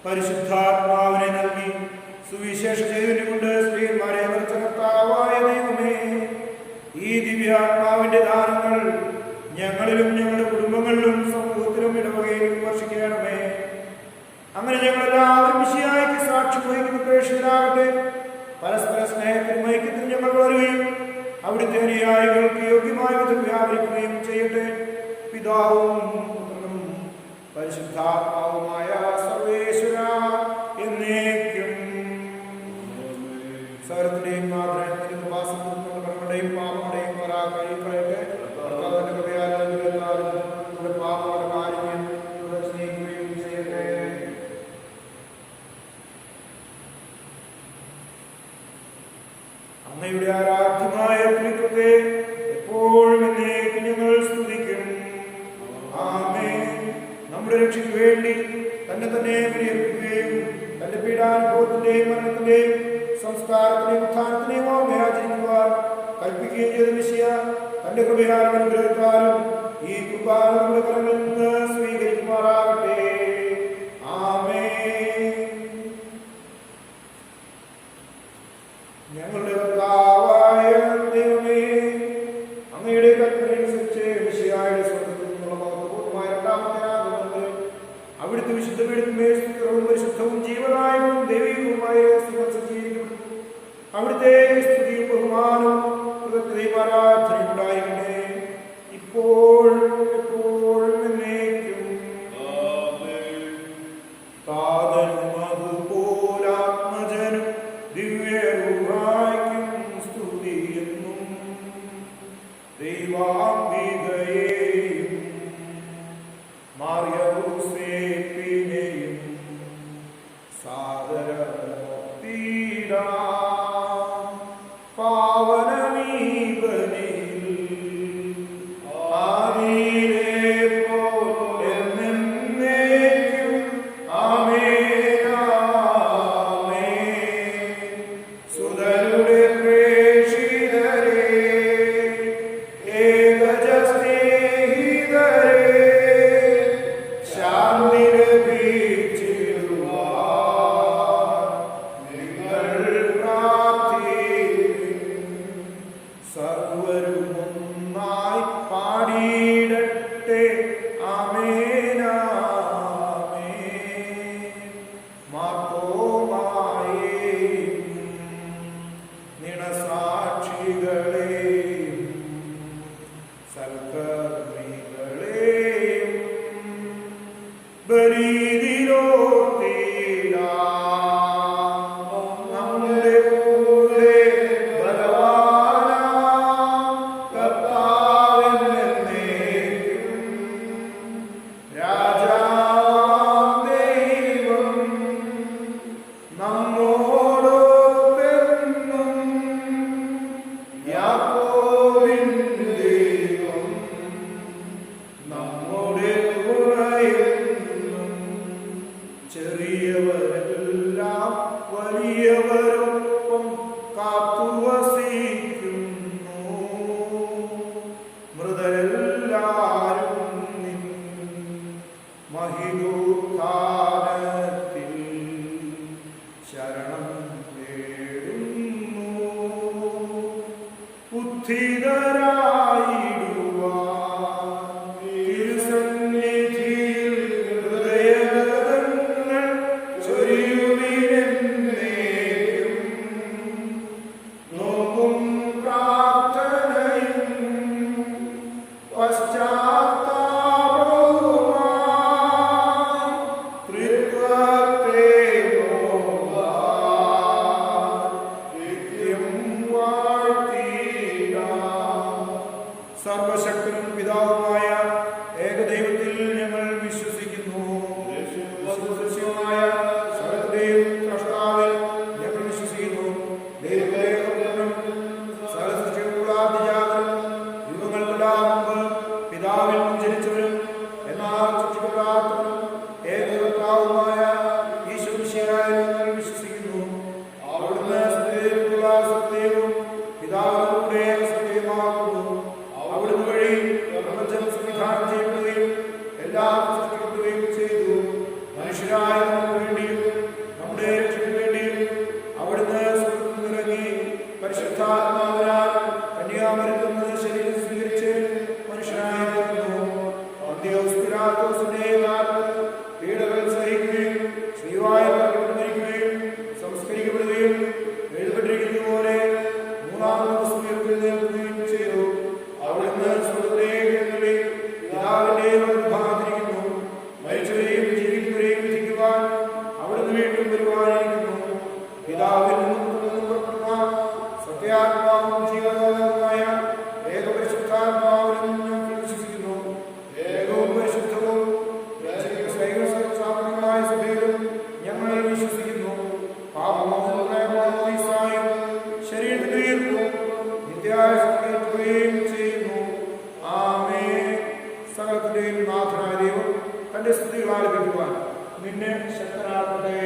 പരിശുദ്ധാത്മാവിനെ നൽകി സുവിശേഷ ചെയ്തുകൊണ്ട് സ്ത്രീമാരെ നിറച്ച കർത്താവായ ദൈവമേ, ഈ ദിവ്യാത്മാവിന്റെ ദാനങ്ങൾ ഞങ്ങളിലും ഞങ്ങളുടെ കുടുംബങ്ങളിലും സമൂഹത്തിലും ഇടവകയിലും വർഷിക്കണമേ. അങ്ങനെ ഞങ്ങളെല്ലാവരും മിശിഹായ്ക്ക് സാക്ഷ്യം വഹിക്കുന്ന പ്രേക്ഷിതരാകട്ടെ. പരസ്പര സ്നേഹത്തിനും ഐക്യത്തിനും ഞങ്ങൾ വളരുകയും അവിടുത്തെ അനുയായികൾക്ക് യോഗ്യമായ വിധം വ്യാപരിക്കുകയും ചെയ്യട്ടെ. പിതാവും പുത്രനും പരിശുദ്ധാത്മാവുമായ സർവേശ്വര എന്നേക്കും. സകലത്തിന്റെയും നാഥനും ഉപാസനയും കടങ്ങളുടെയും പാപങ്ങളുടെയും പരാകരട്ടെ. കർത്താവിന്റെ കൃപയാൽ എല്ലാവരും നമ്മുടെ പാപങ്ങളുടെ കാര്യം സ്നേഹിക്കുകയും ചെയ്യട്ടെ. അങ്ങയുടെ ആരാധ്യമായ ത്രിത്വത്തെ എപ്പോഴും എന്നേക്കും ഞങ്ങൾ സ്തുതിക്കും. ആമേൻ. നമ്മുടെ രക്ഷയ്ക്ക് വേണ്ടി തന്നെ ബലിയർപ്പിക്കുകയും തന്റെ പീഡാനുഭവത്തിന്റെയും മരണത്തിന്റെയും സംസ്കാരത്തിന്റെയും ഉത്ഥാനത്തിന്റെയും ഓർമ്മ ആചരിക്കുവാൻ കൽപ്പിക്കുകയും ചെയ്ത മിശിഹാ തന്റെ കൃപയാലും അനുഗ്രഹത്താലും ഈ കുർബാന നമ്മുടെ കരങ്ങളിൽ നിന്ന് സ്വീകരിക്കുമാറാകട്ടെ. ആമേൻ. വിശുദ്ധ പീഠത്തിന്മേൽ പരിശുദ്ധവും ജീവനായകവും ദൈവികവുമായ സജ്ജീകരിക്കപ്പെട്ടു. അവിടുത്തെ സ്തുതിയും ബഹുമാനവും ആരാധനയും ഉണ്ടായിരിക്കട്ടെ, ഇപ്പോൾ എപ്പോഴും എന്നേക്കും. താതനും അതുപോലാത്മജനും ദിവ്യരൂഹായ്ക്കും സ്തുതിയെന്നും ദൈവാംബികയെയും മാർയൗസേപ്പിനെയും സാദരമൂർത്തിയിടാം. പാവനമീപനിൽ ആദിയിലെപ്പോലെ എന്നേക്കും. ആമേൻ ആമേൻ. സുതരുടെ പ്രേക്ഷിതരേ, ഏകജ സ്നേഹിതരേ, ശാന്തി ലഭിച്ചിടുവാൻ നിങ്ങൾ പ്രാർത്ഥിപ്പിൻ. സർവരുമൊന്നായി പാടിയിടട്ടെ, ആമേൻ ആമേൻ. മാർത്തോമായേയും നിണസാക്ഷികളെയും സൽക്കർമ്മികളെയും ബലിയിലോർത്തിടാം. നമ്മുടെ കൂടെ ബലവാനാം കർത്താവെന്നേക്കും. രാജാവാം ദൈവം നമ്മോടൊപ്പെന്നും. യാക്കോബിൻ ദൈവം നമ്മുടെ തുണയെന്നും. ചെറിയവരെല്ലാം വലിയവരൊപ്പം കാത്തുവസിക്കുന്നു. മൃതരെല്ലാരും നിൻ മഹിതോത്ഥാനത്തിൽ ശരണം തേടുന്നു. ഉദ്ധിതരായിടുവാൻ തിരുസന്നിധിയിൽ ഹൃദയഗതങ്ങൾ ചൊരിയുവിനെന്നേക്കും. നോക്കും പ്രാർത്ഥനയും പശ്ചാത്താപവുമായി ത്രിത്വത്തെ നോക്കാൻ നിത്യം വാഴ്ത്തിടാം. സർവശക്തനും പിതാവുമായ ഏകദൈവത്തിൽ ഞങ്ങൾ വിശ്വസിക്കുന്നു. വിശ്വസനീയമായ സകലത്തിന്റെയും സ്രഷ്ടാവിൽ ഞങ്ങൾ വിശ്വസിക്കുന്നു. ദൈവദേവനും സകലസൃഷ്ടികൾക്കുള്ള ആദ്യജാതനും യുഗങ്ങൾക്കെല്ലാം മുമ്പ് പിതാവിൽ നിന്നും ജനിച്ചവരും എന്നാൽ സൃഷ്ടിക്കപ്പെടാത്തവനും ഏകകർത്താവുമായ ഈശോമിശിഹായിൽ ഞങ്ങൾ വിശ്വസിക്കുന്നു. അവിടുന്ന് സത്യത്തിലുള്ള സത്യവും പിതാവിലൂടെ സത്യമാകുന്നു. അവിടുന്ന് വഴി പ്രപഞ്ചം സംവിധാനം ചെയ്യപ്പെടുകയും എല്ലാം സൃഷ്ടിക്കപ്പെടുകയും ചെയ്തു. മനുഷ്യരായ നമുക്ക് വേണ്ടിയും നമ്മുടെ രക്ഷയ്ക്ക് വേണ്ടിയും അവിടുന്ന് സ്വർഗ്ഗത്തിൽ നിന്നിറങ്ങി പരിശുദ്ധാത്മാവിനാൽ കന്യാമറിയത്തിൽ ശരീരം സ്വീകരിച്ച് മനുഷ്യനായി തീർന്നു. പന്തിയോസ് പിലാത്തോസിന്റെ കാലത്ത് പീഡകൾ സഹിക്കുകയും ശ്രീവായിൽ മരിക്കുകയും സംസ്കരിക്കപ്പെടുകയും എഴുതപ്പെട്ടിരിക്കുന്ന പോലെ മൂന്നാം ദിവസം ഉയർത്തെഴുന്നേൽക്കുകയും ചെയ്തു. അവിടുന്ന് സ്വർഗ്ഗത്തിലേക്ക് എഴുന്നള്ളി പിതാവിന്റെ വലത്തുഭാഗത്തിരിക്കുന്നു. മരിച്ചവരെയും ജീവിക്കുന്നവരെയും വിധിക്കുവാൻ അവിടുന്ന് വീണ്ടും വരുവാനിരിക്കുന്നു. പിതാവിൽ നിന്നും പുറപ്പെടുന്ന സത്യാത്മാവും ജീവനായ ഏകപരിശുദ്ധാത്മാവിലും ഞങ്ങൾ വിശ്വസിക്കുന്നു. ഏകവും പരിശുദ്ധവും സാധനമായ സഭയിലും ഞങ്ങൾ വിശ്വസിക്കുന്നു. പാപമോചനമായും ശരീരത്തിന്റെ ഉയർപ്പും നിത്യായ സംരക്ഷിക്കുകയും ചെയ്യുന്നു. ആമേൻ. സകലത്തിന്റെയും നാഥനായ ദൈവം തന്റെ സ്തുതികൾ ആലപിക്കുവാൻ നിന്നെ ശക്തനാക്കട്ടെ.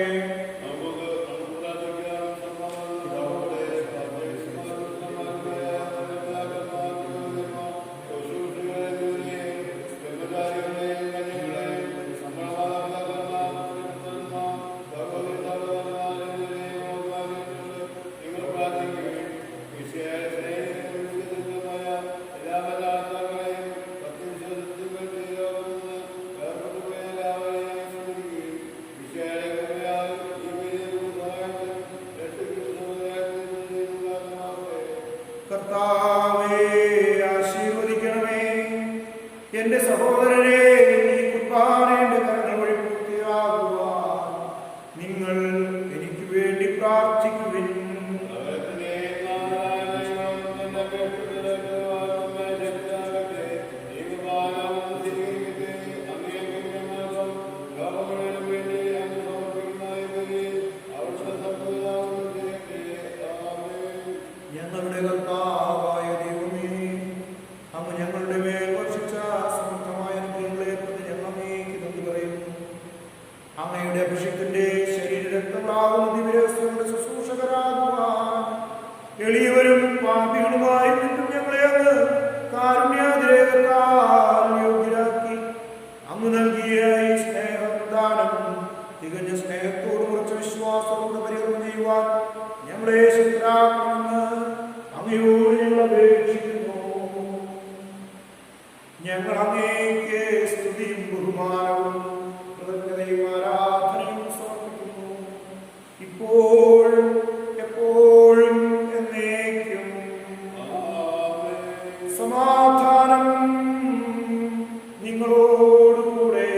എല്ലാ അങ്ങയുടെ അഭിഷേകത്തിന്റെ ശരീരരക്തങ്ങളാകുന്ന ദിവ്യരഹസ്യങ്ങളുടെ ശുശ്രൂഷകരാകുവാൻ എളിയവരും പാപികളുമായി നിന്നും ഞങ്ങളെ അങ്ങ് കാരുണ്യാതിരേകത്താൽ യോഗ്യരാക്കി അങ്ങ് നൽകിയ ഈ സ്നേഹദാനം തികഞ്ഞ സ്നേഹത്തോട് കുറച്ച് വിശ്വാസത്തോട് പരികർമ്മം ചെയ്യുവാൻ ഞങ്ങളെ ശക്തരാക്കണമെന്ന് അങ്ങയോട് ഞങ്ങൾ അപേക്ഷിക്കുന്നു. ഞങ്ങൾ അങ്ങേക്ക് സ്തുതിയും ബഹുമാനവും കൃതജ്ഞതയും ആരാധനയും സമർപ്പിക്കുന്നു, ഇപ്പോഴും എപ്പോഴും എന്നേക്കും. സമാധാനം നിങ്ങളോടുകൂടെ.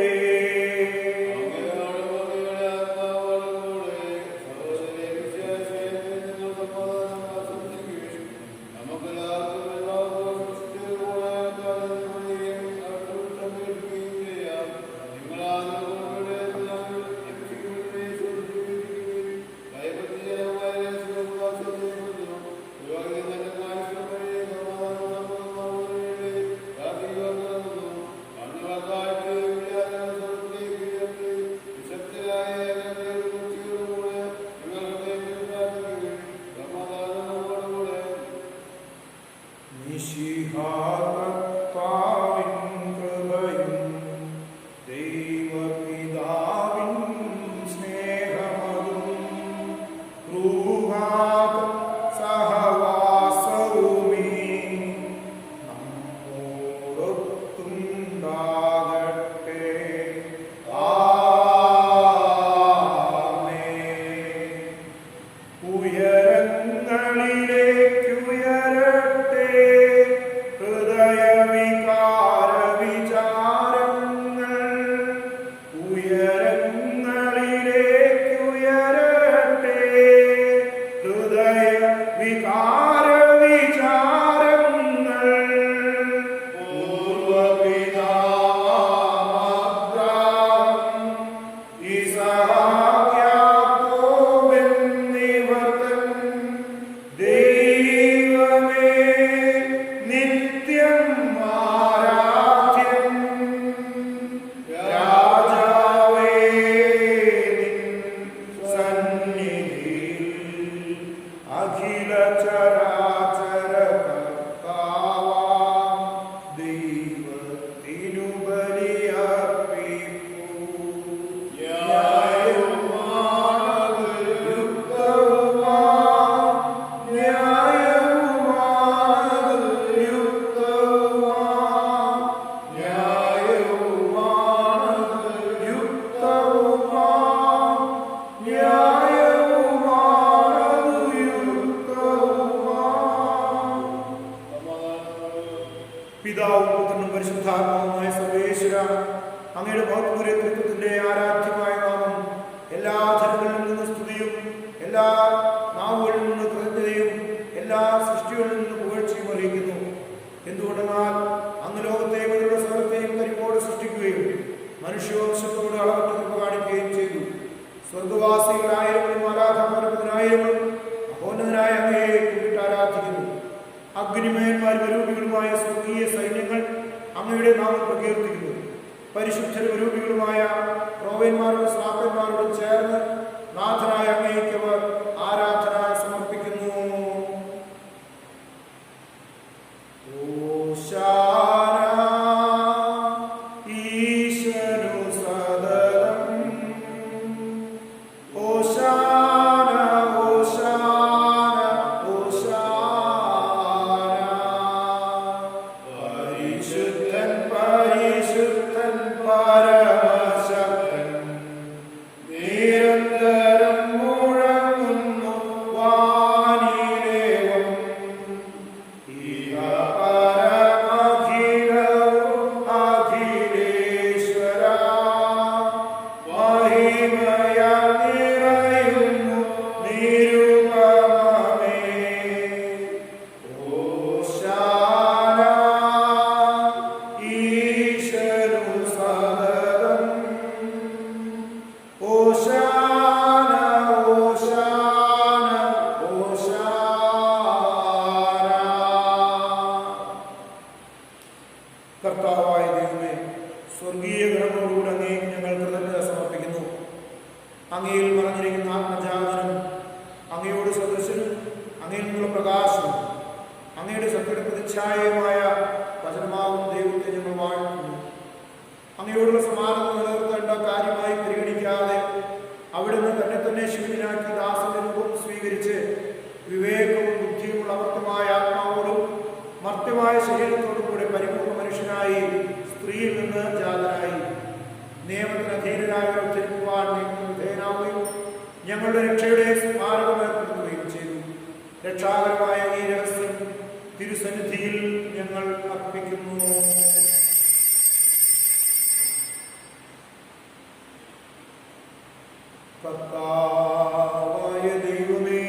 പിതാവും പുത്രനും പരിശുദ്ധാത്മാവുമായ സർവേശ്വര, അങ്ങയുടെ ഭൗതികമായ തൃത്വത്തിന്റെ ആരാധ്യമായ നാമം എല്ലാ ജനങ്ങളിൽ നിന്ന് സ്തുതിയും എല്ലാ നാവുകളിൽ നിന്ന് കൃതജ്ഞതയും എല്ലാ സൃഷ്ടികളിൽ നിന്ന് പുകഴ്ചയും അറിയിക്കുന്നു. എന്തുകൊണ്ടെന്നാൽ അങ്ങ് ലോകത്തെ മുതലുള്ള സ്വർഗത്തെയും കരിപ്പോടെ സൃഷ്ടിക്കുകയും മനുഷ്യവംശത്തോട് അളവറ്റ കൃപ കാണിക്കുകയും ചെയ്തു. സ്വർഗവാസികളായിരങ്ങളും ആരാധനാപരപതിനായിരങ്ങളും അഹോന്നതനായ അങ്ങയെ കൂട്ടിട്ട് ആരാധിക്കുന്നു. അഗ്നിമയന്മാരും അരൂപികളുമായ സ്വർഗീയ സൈന്യങ്ങൾ അങ്ങയുടെ നാമം പ്രകീർത്തിക്കുന്നു. പരിശുദ്ധരും അരൂപികളുമായ ക്രോവന്മാരോടും ശ്രാപ്പന്മാരോടും ചേർന്ന് നാഥനായ അങ്ങേക്ക് അവർ ആരാധന സമർപ്പിക്കുന്നു. കർത്താവായ ദൈവമേ, സ്വർഗീയ ഗണങ്ങളോടുകൂടെ അങ്ങേക്ക് ഞങ്ങൾ കൃതജ്ഞത സമർപ്പിക്കുന്നു. അങ്ങയിൽ മറഞ്ഞിരിക്കുന്ന ആത്മജാതനും അങ്ങയോട് സദൃശനും അങ്ങയിൽ നിന്നുള്ള പ്രകാശവും അങ്ങയുടെ സത്യയുടെ പ്രതിച്ഛായയുമായ വചനമാകുന്ന ദൈവത്തെ ഞങ്ങൾ വാഴ്ത്തുന്നു. അങ്ങയോടുള്ള സമാനത നിലനിർത്തേണ്ട കാര്യമായി പരിഗണിക്കാതെ അവിടുന്ന് തന്നെ ശൂന്യനാക്കി ദാസന്റെ രൂപം സ്വീകരിച്ച് വിവേകവും ബുദ്ധിയുമുള്ള അമർത്യമായ ആത്മാവോടും മർത്യമായ ശരീരത്തോടും കൂടെ പരിപൂർണ്ണ മനുഷ്യനായി സ്ത്രീയിൽ നിന്ന് ജാതനായി നിയമത്തിന് അധീനരായവരെ ഉദ്ധരിക്കുവാൻ വിധേയനാവുകയും ഞങ്ങളുടെ രക്ഷയുടെ സ്മാരകം ഏർപ്പെടുത്തുകയും ചെയ്തു. രക്ഷാകരമായ ഈ രഹസ്യം തിരുസന്നിധിയിൽ ഞങ്ങൾ അർപ്പിക്കുന്നു. കർത്താവായ ദൈവമേ,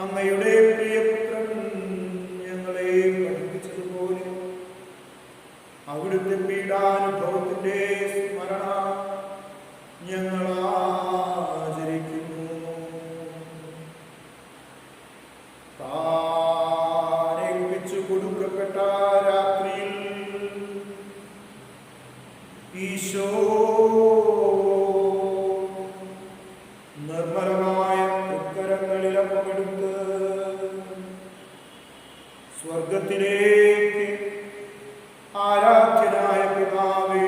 അങ്ങയുടെ പ്രിയപുത്രൻ ഞങ്ങളെ പഠിപ്പിച്ചതുപോലെ അവിടുത്തെ പീഡാനുഭവത്തിന്റെ സ്മരണ ഞങ്ങൾ ആചരിക്കുന്നു. താനേൽപ്പിച്ചു കൊടുക്കപ്പെട്ട രാത്രിയിൽ ഈശോ നിർമ്മലമായ തൃക്കരങ്ങളിൽ അപ്പമെടുത്ത് സ്വർഗത്തിലേക്ക് ആരാധ്യനായ പിതാവേ,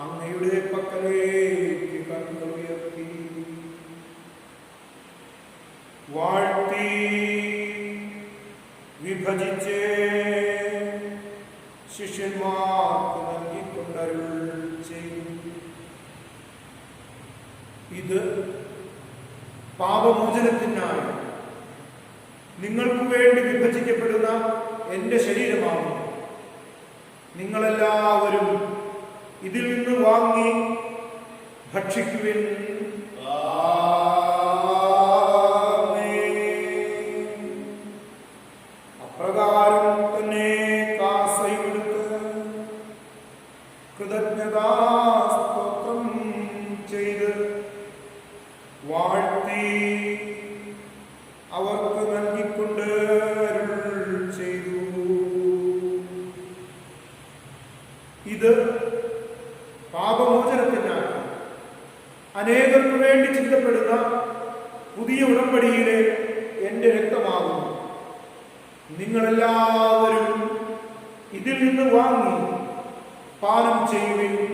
അങ്ങയുടെ പക്കലേക്ക് കണ്ണുകൾ ഉയർത്തി വാഴ്ത്തി വിഭജിച്ച് ശിഷ്യന്മാർക്ക് നൽകിക്കൊണ്ടരുൾ ചെയ്തു. ഇത് പാപമോചനത്തിനായി നിങ്ങൾക്ക് വേണ്ടി വിഭജിക്കപ്പെടുന്ന എന്റെ ശരീരമാണ്. നിങ്ങളെല്ലാവരും ഇതിൽ നിന്ന് വാങ്ങി ഭക്ഷിക്കുവിൻ. അപ്രകാരം തന്നെ കാസയെടുത്ത് കൃതജ്ഞതാസ്തോത്രം ചെയ്ത് വാഴ്ത്തി അവർക്ക് നൽകിക്കൊണ്ട് അരുൾ ചെയ്തു. ഇത് പാപമോചനത്തിനായി അനേകർക്ക് വേണ്ടി ചിന്തപ്പെടുന്ന പുതിയ ഉടമ്പടിയിലെ എന്റെ രക്തമാകുന്നു. നിങ്ങളെല്ലാവരും ഇതിൽ നിന്ന് വാങ്ങി പാനം ചെയ്യുകയും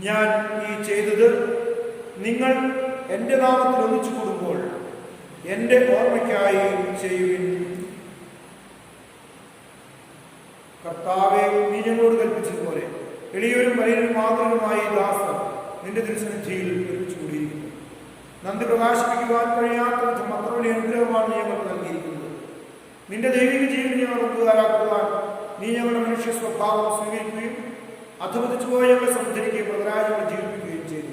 ഞാൻ ഈ ചെയ്തത് നിങ്ങൾ എന്റെ നാമത്തിൽ ഒന്നിച്ചു കൂടുമ്പോൾ എന്റെ ഓർമ്മയ്ക്കായി ചെയ്യുവിൻ. കർത്താവേ, നീ ഞങ്ങളോട് കൽപ്പിച്ചതുപോലെ എളിയവരും വലിയവരും മാതൃകമായി ദാസർ നിന്റെ തിരുസന്നിധിയിൽ ഒരുമിച്ച് കൂടിയിരിക്കുന്നു. നന്ദി പ്രകാശിപ്പിക്കുവാൻ കഴിയാത്ത വിധം അത്ര വലിയ അനുഗ്രഹമാണ് ഞങ്ങൾക്ക് നൽകിയിരിക്കുന്നത്. നിന്റെ ദൈവിക ജീവൻ ഞങ്ങൾ പങ്കുകാരാക്കുവാൻ നീ ഞങ്ങളുടെ മനുഷ്യ സ്വഭാവം സ്വീകരിക്കുകയും അധപതിച്ചു പോയ ഞങ്ങളെ സംഹരിക്കുകയും പ്രകരായ ഞങ്ങളെ ജീവിപ്പിക്കുകയും ചെയ്തു.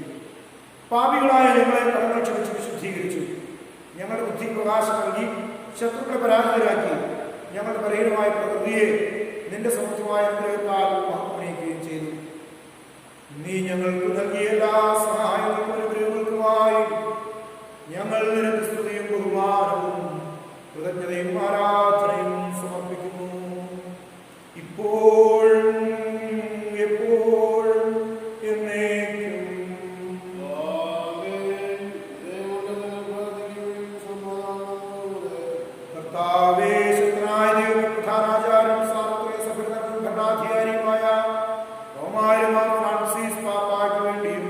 പാപികളായ ഞങ്ങളെ കടങ്ങൾ ക്ഷമിച്ച് വിശുദ്ധീകരിച്ചു. ഞങ്ങളുടെ ബുദ്ധി പ്രകാശം നൽകി ശത്രുക്കളെ പരാജിതരാക്കി ഞങ്ങളുടെ ബലഹീനമായ പ്രകൃതിയെ നിന്റെ സമൃദ്ധമായ അനുഗ്രഹത്താൽ മഹത്വമണിയിക്കുകയും ചെയ്തു. നീ ഞങ്ങൾക്ക് നൽകിയ എല്ലാ സഹായങ്ങൾക്കും അനുഗ്രഹങ്ങൾക്കുമായി ഞങ്ങൾ നിനക്ക് സ്തുതിയും ബഹുമാനവും കൃതജ്ഞതയും ആരാധനയും സമർപ്പിക്കുന്നു. ഇപ്പോഴും എപ്പോഴും എന്നേക്കും. കർത്താവേ, ശക്തനായ ദൈവമേ, പ്രധാനാചാര്യനും സാർവത്രിക സഭയുടെ ഭരണാധികാരിയുമായ റോമായിലെ ഫ്രാൻസിസ് പാപ്പായ്ക്ക് വേണ്ടിയും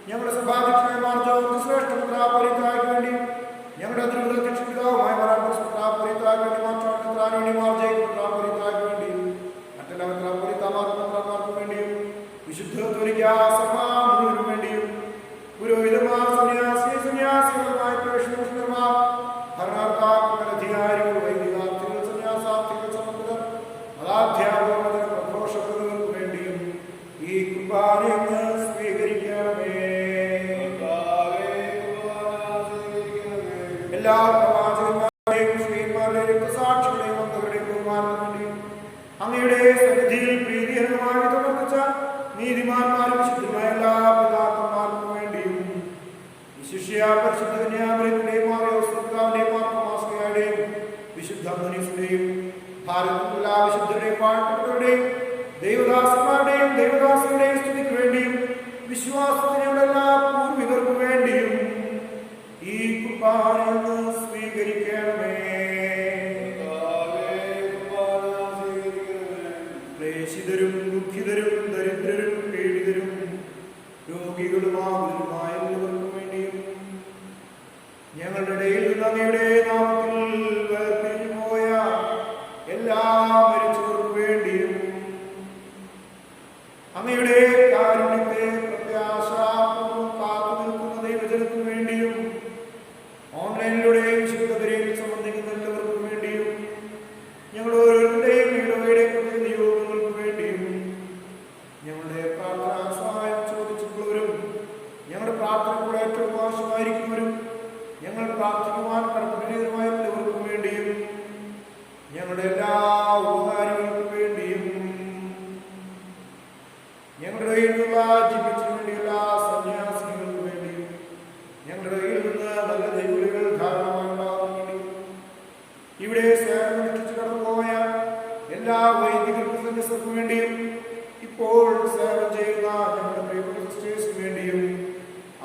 ഞങ്ങളുടെ സഭാധ്യക്ഷനായ മാർ ജോർജ് ശ്രേഷ്ഠ മെത്രാപ്പൊലീത്തായ്ക്ക് വേണ്ടിയും ഞങ്ങളുടെ അതിരൂപതധ്യക്ഷ പിതാവുമായ മാർ ആൽബർട്ട് മെത്രാപ്പൊലീത്തായ്ക്ക് വേണ്ടി മാർ ജോർജ് മെത്രാന് വേണ്ടി മാർ ജേക്കബ് മെത്രാപ്പൊലീത്തായ്ക്ക് വേണ്ടിയും മറ്റെല്ലാ മെത്രാപ്പൊലീത്താമാർക്കും വേണ്ടിയും വിശുദ്ധ കത്തോലിക്കാ സഭ മുഴുവനും വേണ്ടിയും പുരോഹിതന്മാർ, സന്യാസികളുമായ പ്രവേശനമാർ, ഭരണകർത്താക്കൾ, അധികാരികൾ, വൈദികാർത്ഥികൾ, സന്യാസാർത്ഥികൾ, സമർപ്പിതർ, മതാധ്യാപകർ, പ്രഘോഷകർക്ക് വേണ്ടിയും ഈ കുർബാനയെന്ന് സ്വീകരിക്കണമേ. എല്ലാ പ്രവാചകന്മാരെയും ശ്രീമാരുടെയും രക്തസാക്ഷികളെയും അന്തകളുടെയും ബഹുമാനം ഭാരതത്തിലുള്ള വിശുദ്ധരുടെയും വാഴ്ത്തപ്പെട്ടവരുടെയും ദൈവദാസന്മാരുടെയും ദൈവദാസങ്ങളുടെയും സ്തുതിക്ക് വേണ്ടിയും വിശ്വാസത്തിനുള്ള എല്ലാ പൂർവികർക്കു വേണ്ടിയും ഈ കുർബാന സ്വീകരിക്കണമേ. ക്ലേശിതരും ദുഃഖിതരും ദരിദ്രരും പീഡിതരും രോഗികളുമാകുന്നതുമായ എല്ലാവർക്കും വേണ്ടിയും ഞങ്ങളുടെ ഇടയിൽ നിന്ന് അങ്ങയുടെ നാമത്തിൽ വേർപിരിഞ്ഞു പോയ എല്ലാ മരിച്ചവർക്കു വേണ്ടിയും അങ്ങയുടെ കാരുണ്യത്തെ പ്രത്യാശാപൂർവ്വം കാത്തു നിൽക്കുന്ന ദൈവജനത്തിനു വേണ്ടിയും ഓൺലൈനിലൂടെയും ശുദ്ധതയിൽ സംബന്ധിക്കുന്ന എല്ലാവർക്കും വേണ്ടിയും ഞങ്ങൾ ഓരോരുത്തരുടെയും ഇടവയുടെ നിയോഗങ്ങൾക്ക് വേണ്ടിയും ഞങ്ങളുടെ പ്രാർത്ഥന സഹായം ചോദിച്ചിട്ടുള്ളവരും ഞങ്ങളുടെ പ്രാർത്ഥനയോട് ഏറ്റവും ആവശ്യമായിരിക്കുന്നവരും ഞങ്ങൾ പ്രാർത്ഥിക്കുവാൻ കടപ്പെട്ടിരുന്നതുമായ എല്ലാവർക്കും വേണ്ടിയും ഞങ്ങളുടെ എല്ലാ ഉപകാരികൾക്കും വേണ്ടിയും ഞങ്ങളുടെ കയ്യിലുള്ള ജീവിതത്തിന് വേണ്ടിയുള്ള സന്യാസികൾക്ക് വേണ്ടിയും ഞങ്ങളുടെ കയ്യിൽ നിന്ന് നല്ല ദൈവവിളികൾ ധാരാളമായുണ്ടാകാൻ വേണ്ടിയും ഇവിടെ സേവനമനുഷ്ഠിച്ച് കടന്നുപോയ എല്ലാ വൈദികർക്കും സന്യസ്തർക്കും വേണ്ടിയും ഇപ്പോൾ സേവനം ചെയ്യുന്ന ഞങ്ങളുടെ പ്രിയപ്പെട്ട സിസ്റ്റേഴ്സിന് വേണ്ടിയും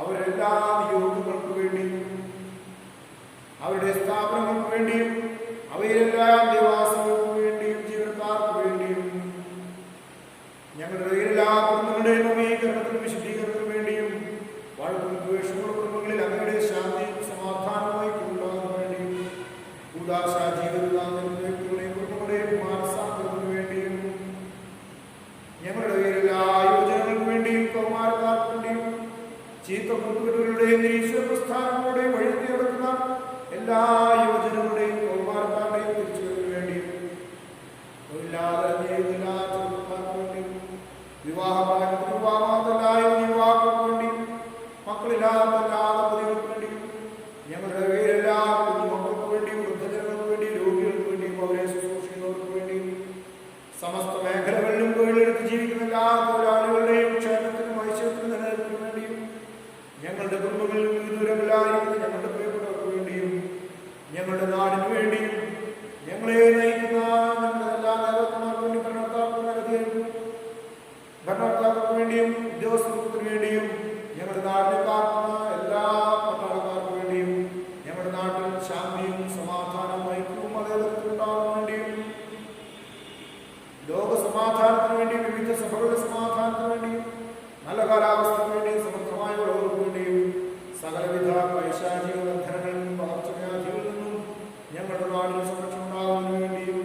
അവരെല്ലാ നിയോഗങ്ങൾക്കു വേണ്ടിയും അവരുടെ സ്ഥാപനങ്ങൾക്ക് വേണ്ടിയും അവയിലെല്ലാം ദേവാസങ്ങൾക്ക് വേണ്ടിയും ജീവനക്കാർക്ക് വേണ്ടിയും ഞങ്ങളുടെ എല്ലാ കുടുംബങ്ങളുടെയും നവീകരണത്തിനും വിശുദ്ധീകരണത്തിനും വേണ്ടിയും വഴക്കും ദ്വേഷമുള്ള കുടുംബങ്ങളിൽ അങ്ങയുടെ ശാന്തിയും സമാധാനമായി കൊണ്ടുപോകാൻ വേണ്ടിയും ഉദാശാ ജീവിതത്തിലെയും കുടുംബങ്ങളുടെയും മാനസാന്തരത്തിനു വേണ്ടിയും ഞങ്ങളുടെ എല്ലാ യുവജനങ്ങൾക്ക് വേണ്ടിയും കൗമാരക്കാർക്ക് വേണ്ടിയും ചീത്ത കൂട്ടുകെട്ടുകളുടെയും നിരീശ്വര പ്രസ്ഥാനങ്ങളുടെയും വഴിത്തി നടക്കുന്ന എല്ലാ യുവജനങ്ങളുടെയും കൗമാരക്കാരുടെയും തിരിച്ചുവരവിന് വേണ്ടിയും എല്ലാ ചെറുപ്പക്കാർക്ക് വേണ്ടിയും വിവാഹപ്രായത്തിന് വിവാഹമാതല്ലായ യുവാക്കൾക്ക് വേണ്ടിയും മക്കളില്ലാത്ത എല്ലാ ദമ്പതികൾക്ക് വേണ്ടിയും ഞങ്ങളുടെ എല്ലാ കുഞ്ഞുമക്കൾക്ക് വേണ്ടിയും വൃദ്ധജനങ്ങൾക്ക് വേണ്ടിയും രോഗികൾക്ക് വേണ്ടിയും അവരെ ശുശ്രൂഷിക്കുന്നവർക്ക് വേണ്ടിയും സമസ്ത മേഖലകളിലും തൊഴിലെടുത്ത് ജീവിക്കുന്ന എല്ലാ തൊഴിലാളികളുടെയും ക്ഷേമത്തിനും ഐശ്വര്യത്തിനും നിലനിൽപ്പിനും വേണ്ടിയും ഞങ്ങളുടെ കുടുംബങ്ങളിൽ വിദൂരമില്ലായിരിക്കുന്ന ഞങ്ങളുടെ പ്രിയപ്പെട്ടവർക്ക് വേണ്ടിയും ഞങ്ങളുടെ നാടിനു വേണ്ടിയും ഞങ്ങളെ നയിക്കുന്ന ഞങ്ങളുടെ എല്ലാ നേതാക്കന്മാർക്ക് വേണ്ടി ഭരണകർത്താക്കൾക്ക് വേണ്ടിയും ഉദ്യോഗസ്ഥർക്ക് വേണ്ടിയും ഞങ്ങളുടെ നാടിനെ കാക്കുന്ന എല്ലാ പട്ടാളക്കാർക്ക് വേണ്ടിയും ഞങ്ങളുടെ നാട്ടിൽ ശാന്തിയും സമാധാനവും ഐക്യവും അതേതരത്തിലുണ്ടാകാൻ വേണ്ടിയും ലോക സമാധാനത്തിന് വേണ്ടിയും വിവിധ സഭകളുടെ സമാധാനത്തിന് വേണ്ടിയും നല്ല കാലാവസ്ഥയ്ക്ക് വേണ്ടിയും സമർത്ഥമായ വിളവുകൾക്ക് വേണ്ടിയും സകലവിധ പൈശാചിക ബന്ധനങ്ങളിൽ നിന്നും പകർച്ചവ്യാധികളിൽ നിന്നും ഞങ്ങളുടെ നാടിന് സംരക്ഷണം ഉണ്ടാകുന്നതിന് വേണ്ടിയും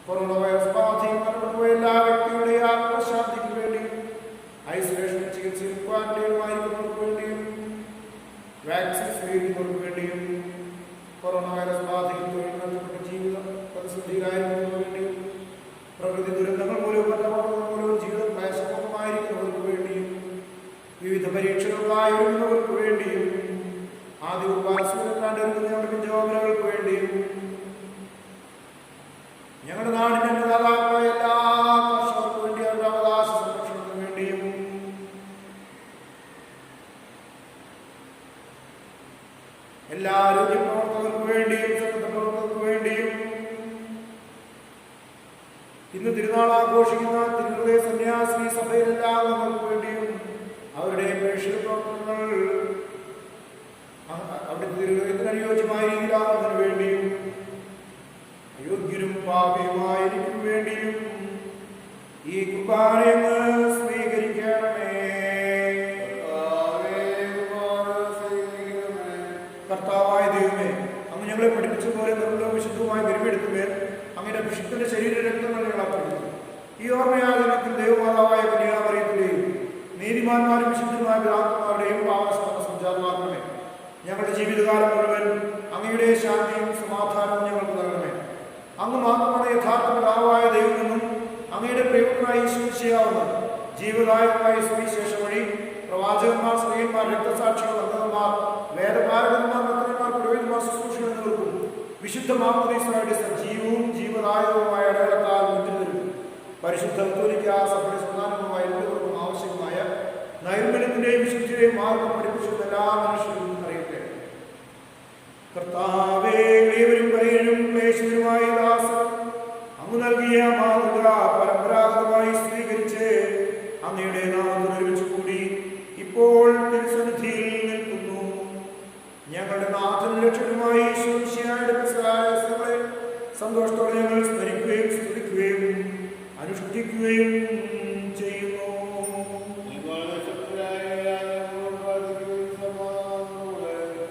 കൊറോണ വൈറസ് ബാധയും മരണപ്പെടുന്ന എല്ലാ വ്യക്തികളുടെയും ആത്മശാന്തിക്ക് വേണ്ടിയും ഐസൊലേഷൻ ചികിത്സയിൽ ക്വാറന്റൈനുമായിരിക്കുന്നവർക്ക് വേണ്ടിയും വാക്സിൻ സ്വീകരിക്കുന്നവർക്ക് വേണ്ടിയും കൊറോണ വൈറസ് ബാധയിൽ തൊഴിൽ നഷ്ടപ്പെട്ട ജീവിതം പ്രതിസന്ധിയിലായിരിക്കുന്നവർക്ക് വേണ്ടിയും പ്രകൃതി ദുരന്തങ്ങൾ മൂലവും മരണപ്പെടുന്നത് മൂലവും ജീവിതം ക്ലേശപൂർണ്ണമായിരിക്കുന്നവർക്ക് വേണ്ടിയും വിവിധ പരീക്ഷകളായി ഒരുങ്ങുന്നവർക്ക് വേണ്ടിയും ആദ്യ കുർബാനസൂര്യക്കാണ്ടൊരുക്കുന്ന ഞങ്ങളുടെ പിഞ്ചോമനകൾക്ക് വേണ്ടിയും ഞങ്ങളുടെ നാടിന്റെ നേതാക്കളായ എല്ലാ കർഷകർക്ക് വേണ്ടി അവരുടെ അവകാശ സംരക്ഷണത്തിന് വേണ്ടിയും എല്ലാ ആരോഗ്യപ്രവർത്തകർക്ക് വേണ്ടിയും സന്നദ്ധപ്രവർത്തകർക്ക് വേണ്ടിയും ഇന്ന് തിരുനാൾ ആഘോഷിക്കുന്ന തിരുഹൃദയ സന്യാസി സഭയിലെല്ലാ അംഗങ്ങൾക്ക് വേണ്ടിയും അവരുടെ പ്രേക്ഷിത പ്രവർത്തനങ്ങൾ അവിടെ തിരുഹൃദയത്തിന് അനുയോജ്യമായ രീതിയിലാകുന്നതിന് വേണ്ടിയും അയോഗ്യരും പാപിയുമായിരിക്കും വേണ്ടിയും ഈ കുർബാനയെന്ന് സ്വീകരിക്കണമേ. കർത്താവായ ദൈവമേ, അങ്ങ് ഞങ്ങളെ പഠിപ്പിച്ചതുപോലെ നിർമ്മലവും വിശുദ്ധവുമായ ബലിപീഠത്തിന്മേൽ അങ്ങയുടെ വിശുദ്ധന്റെ ശരീര രക്തങ്ങൾ ഞങ്ങൾ അർപ്പിക്കുന്നു. ഈ ഓർമ്മയാചരണത്തിൽ ദൈവമാതാവായ കന്യാമറിയത്തിന്റെയും നീതിമാന്മാരും വിശുദ്ധമായ പിതാക്കന്മാരുടെയും പാവസമ സഞ്ചാരമാക്കണമേ. ഞങ്ങളുടെ ജീവിതകാലം മുഴുവൻ അങ്ങയുടെ ശാന്തിയും സമാധാനവും ഞങ്ങൾക്ക് നൽകണമേ. അങ്ങ് മാത്രമാണ് യഥാർത്ഥ പിതാവായ ദൈവമെന്നും അങ്ങയുടെ പ്രിയപ്പെട്ട ഈശോയാവുന്ന ജീവദായകമായ സുവിശേഷം വഴി പ്രവാചകന്മാർ, സ്ത്രീയന്മാർ, രക്തസാക്ഷികൾ, അന്ധന്മാർ, വേദപാരകന്മാർ, ഭക്തന്മാർ, പുരോഹിതന്മാർ, ശുശ്രൂഷകൾ എന്നിവർക്കും വിശുദ്ധ മാമോദീസയുടെ സജീവവും ജീവദായകവുമായ അടയാളത്താൽ മുദ്രിതരും പരിശുദ്ധ കത്തോലിക്കാ സഭയുടെ സന്താനങ്ങളുമായ എല്ലാവർക്കും ആവശ്യമായ നൈർമല്യത്തിന്റെയും വിശുദ്ധിയുടെയും മാർഗം പഠിപ്പിച്ചിരുന്ന എല്ലാ മനുഷ്യരും അറിയട്ടെ. കർത്താവേ, ഏവരും പരേരും ക്ലേശിതരുമായ ദാസ നൽകിയ മാതൃക പരമ്പരാഗതമായി സ്വീകരിച്ച് അങ്ങയുടെ നാമത്തിൽ ഒരുമിച്ച് കൂടി ഇപ്പോൾ തിരുസന്നിധിയിൽ നിൽക്കുന്നു. ഞങ്ങളുടെ നാഥൻ ലക്ഷ്യമായി ശോഷിയായ സന്തോഷത്തോടെ ഞങ്ങൾ സ്മരിക്കുകയും സ്തുതിക്കുകയും അനുഷ്ഠിക്കുകയും ചെയ്യുന്നു.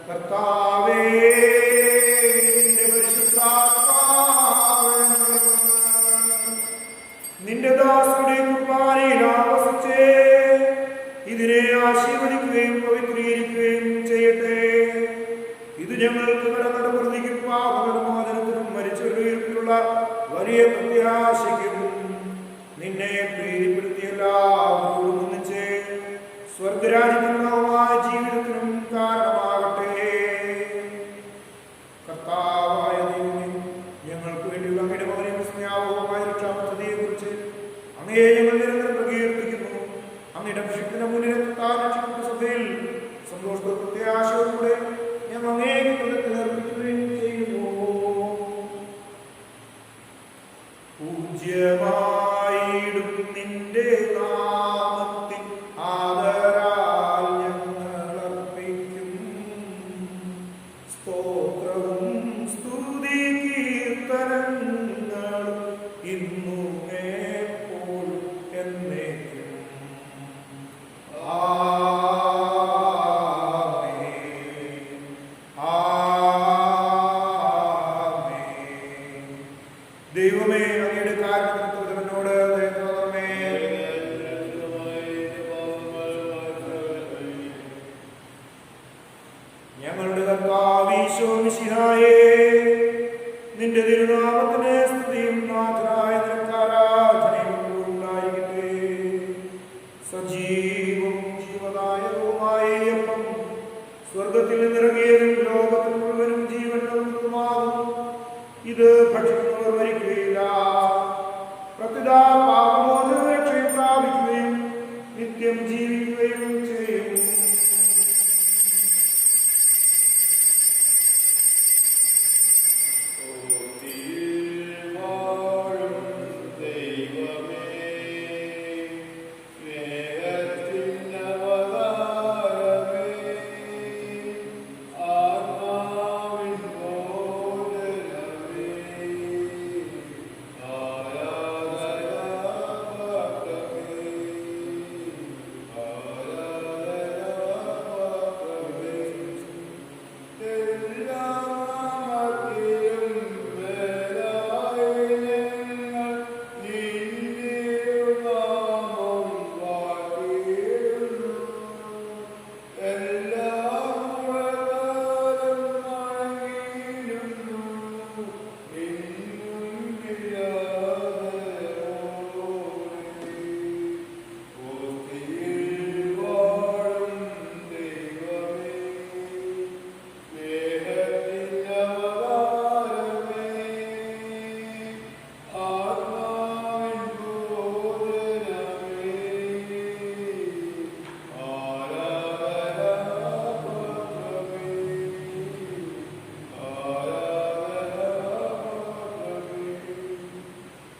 കർത്താവേ, നിന്റെ ദാസരുടെ കുർബാനയിൽ ആവസിച്ച് ഇതിനെ ആശീർവദിക്കുകയും പവിത്രീകരിക്കുകയും ചെയ്യട്ടെ. ഇത് ഞങ്ങൾക്ക് കടങ്ങളുടെ പ്രതിക്കും പാപങ്ങളുടെ മോചനത്തിനും മരിച്ചവരിലുള്ള വലിയ പ്രത്യാശയ്ക്കും നിന്നെ പ്രീതിപ്പെടുത്തിയ എല്ലാവരോടും ഒന്നിച്ച് സ്വർഗരാജ്യത്തിനുമായ ജീവിതത്തിനും കാരണമാകട്ടെ. കർത്താവായ ദൈവമേ, ഞങ്ങൾക്ക് വേണ്ടിയുള്ള അങ്ങയുടെ മകനെയും സ്നേഹവുമായ രക്ഷാപദ്ധതിയെക്കുറിച്ച് അങ്ങയെ ഞങ്ങൾ നിരന്തരം പ്രകീർത്തിക്കുന്നു. അങ്ങയുടെ അഭിഷിക്തന്റെ മുന്നിൽ രക്ഷിക്കുന്ന സഭയിൽ സന്തോഷത്തോടെ പ്രത്യാശയോടുകൂടെ ഞങ്ങൾ അങ്ങേ നിർമ്മിക്കുകയും ചെയ്യുന്നു. പൂജ്യമായിടും നിന്റെ നാമത്തിൽ ആദരാൽ ഞങ്ങൾ അർപ്പിക്കും സ്തോത്രവും സ്തുതി കീർത്തനങ്ങളും ഇന്നും എപ്പോഴും എന്നേക്കും. ദൈവമേ, അങ്ങയുടെ കാരണത്തിനോട് ഞങ്ങളുടെ കർത്താവ് ഈശോ മിശിഹായേ, നിന്റെ തിരുനാമത്തിന് സ്തുതിയും നാഥനായ നിനക്ക് ആരാധനയും ഉണ്ടായിരിക്കട്ടെ. സജീവവും ജീവദായകവുമായ അപ്പം സ്വർഗത്തിൽ നിന്നിറങ്ങിയതും ലോകത്തിൽ മുഴുവനും ജീവൻ നൽകുന്നതുമാകും. ഇത് ഭക്ഷിക്കുന്നവർ മരിക്കുകയില്ല, പ്രത്യുത പാപമോചന രക്ഷയും പ്രാപിക്കുകയും നിത്യം ജീവിക്കുകയും ചെയ്യും.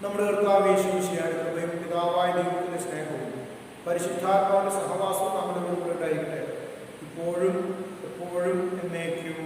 നമ്മുടെ കർത്താവ് യേശു മിശിഹായുടെ കൃപയും പിതാവായ ദൈവത്തിന്റെ സ്നേഹവും പരിശുദ്ധാത്മാവിന്റെ സഹവാസവും നമ്മുടെ മുമ്പിൽ ഉണ്ടായിരിക്കട്ടെ, ഇപ്പോഴും എപ്പോഴും എന്നേക്കും.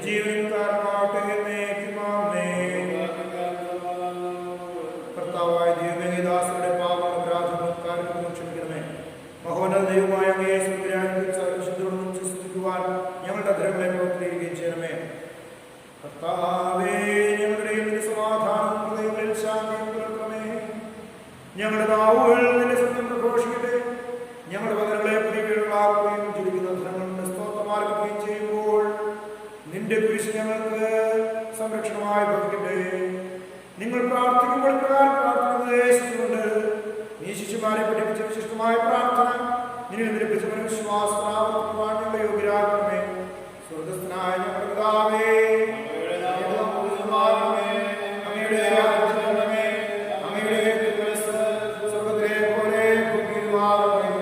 ജീവൻ കാരണം ഞങ്ങളുടെ അധരങ്ങളെ പ്രവർത്തിക്കുകയും ചെയ്യണമേ. കർത്താവേ, ഞങ്ങളുടെ നിന്റെ സമാധാനം ഹൃദയങ്ങളിൽ ശാന്തി പുലർത്തണമേ. ഞങ്ങളുടെ നാവുകൾ നിന്റെ സത്യം പ്രഘോഷിക്കട്ടെ. ഞങ്ങളുടെ വചനങ്ങളെ പുതിയവീടുകളാക്കുകയും ജീവിക്കുന്ന അധരങ്ങളുടെ സ്തോത്രം ആരംഭിക്കുകയും ചെയ്യുമ്പോൾ നിന്റെ കുരിശ് ഞങ്ങൾക്ക് സംരക്ഷണമായി ഭവിക്കട്ടെ. നിങ്ങൾ പ്രാർത്ഥിക്കുമ്പോൾ പ്രകാരം പ്രാർത്ഥന ദേശിച്ചുകൊണ്ട് നീ ശിശുമാരെ പഠിപ്പിച്ച വിശിഷ്ടമായ പ്രാർത്ഥന നിന്നെ ലഭിച്ചവന് വിശ്വാസപ്രാവർത്തനമാണ് ഞങ്ങളെ യോഗ്യരാക്കണമേ. സ്വർഗസ്ഥനായ ഞങ്ങളുടെ പിതാവേ, അങ്ങയുടെ രാജ്യം വരണമേ. അങ്ങയുടെ തിരുമനസ്സ് സ്വർഗ്ഗത്തിലെ പോലെ ഭൂമിയിലുമാകണമേ.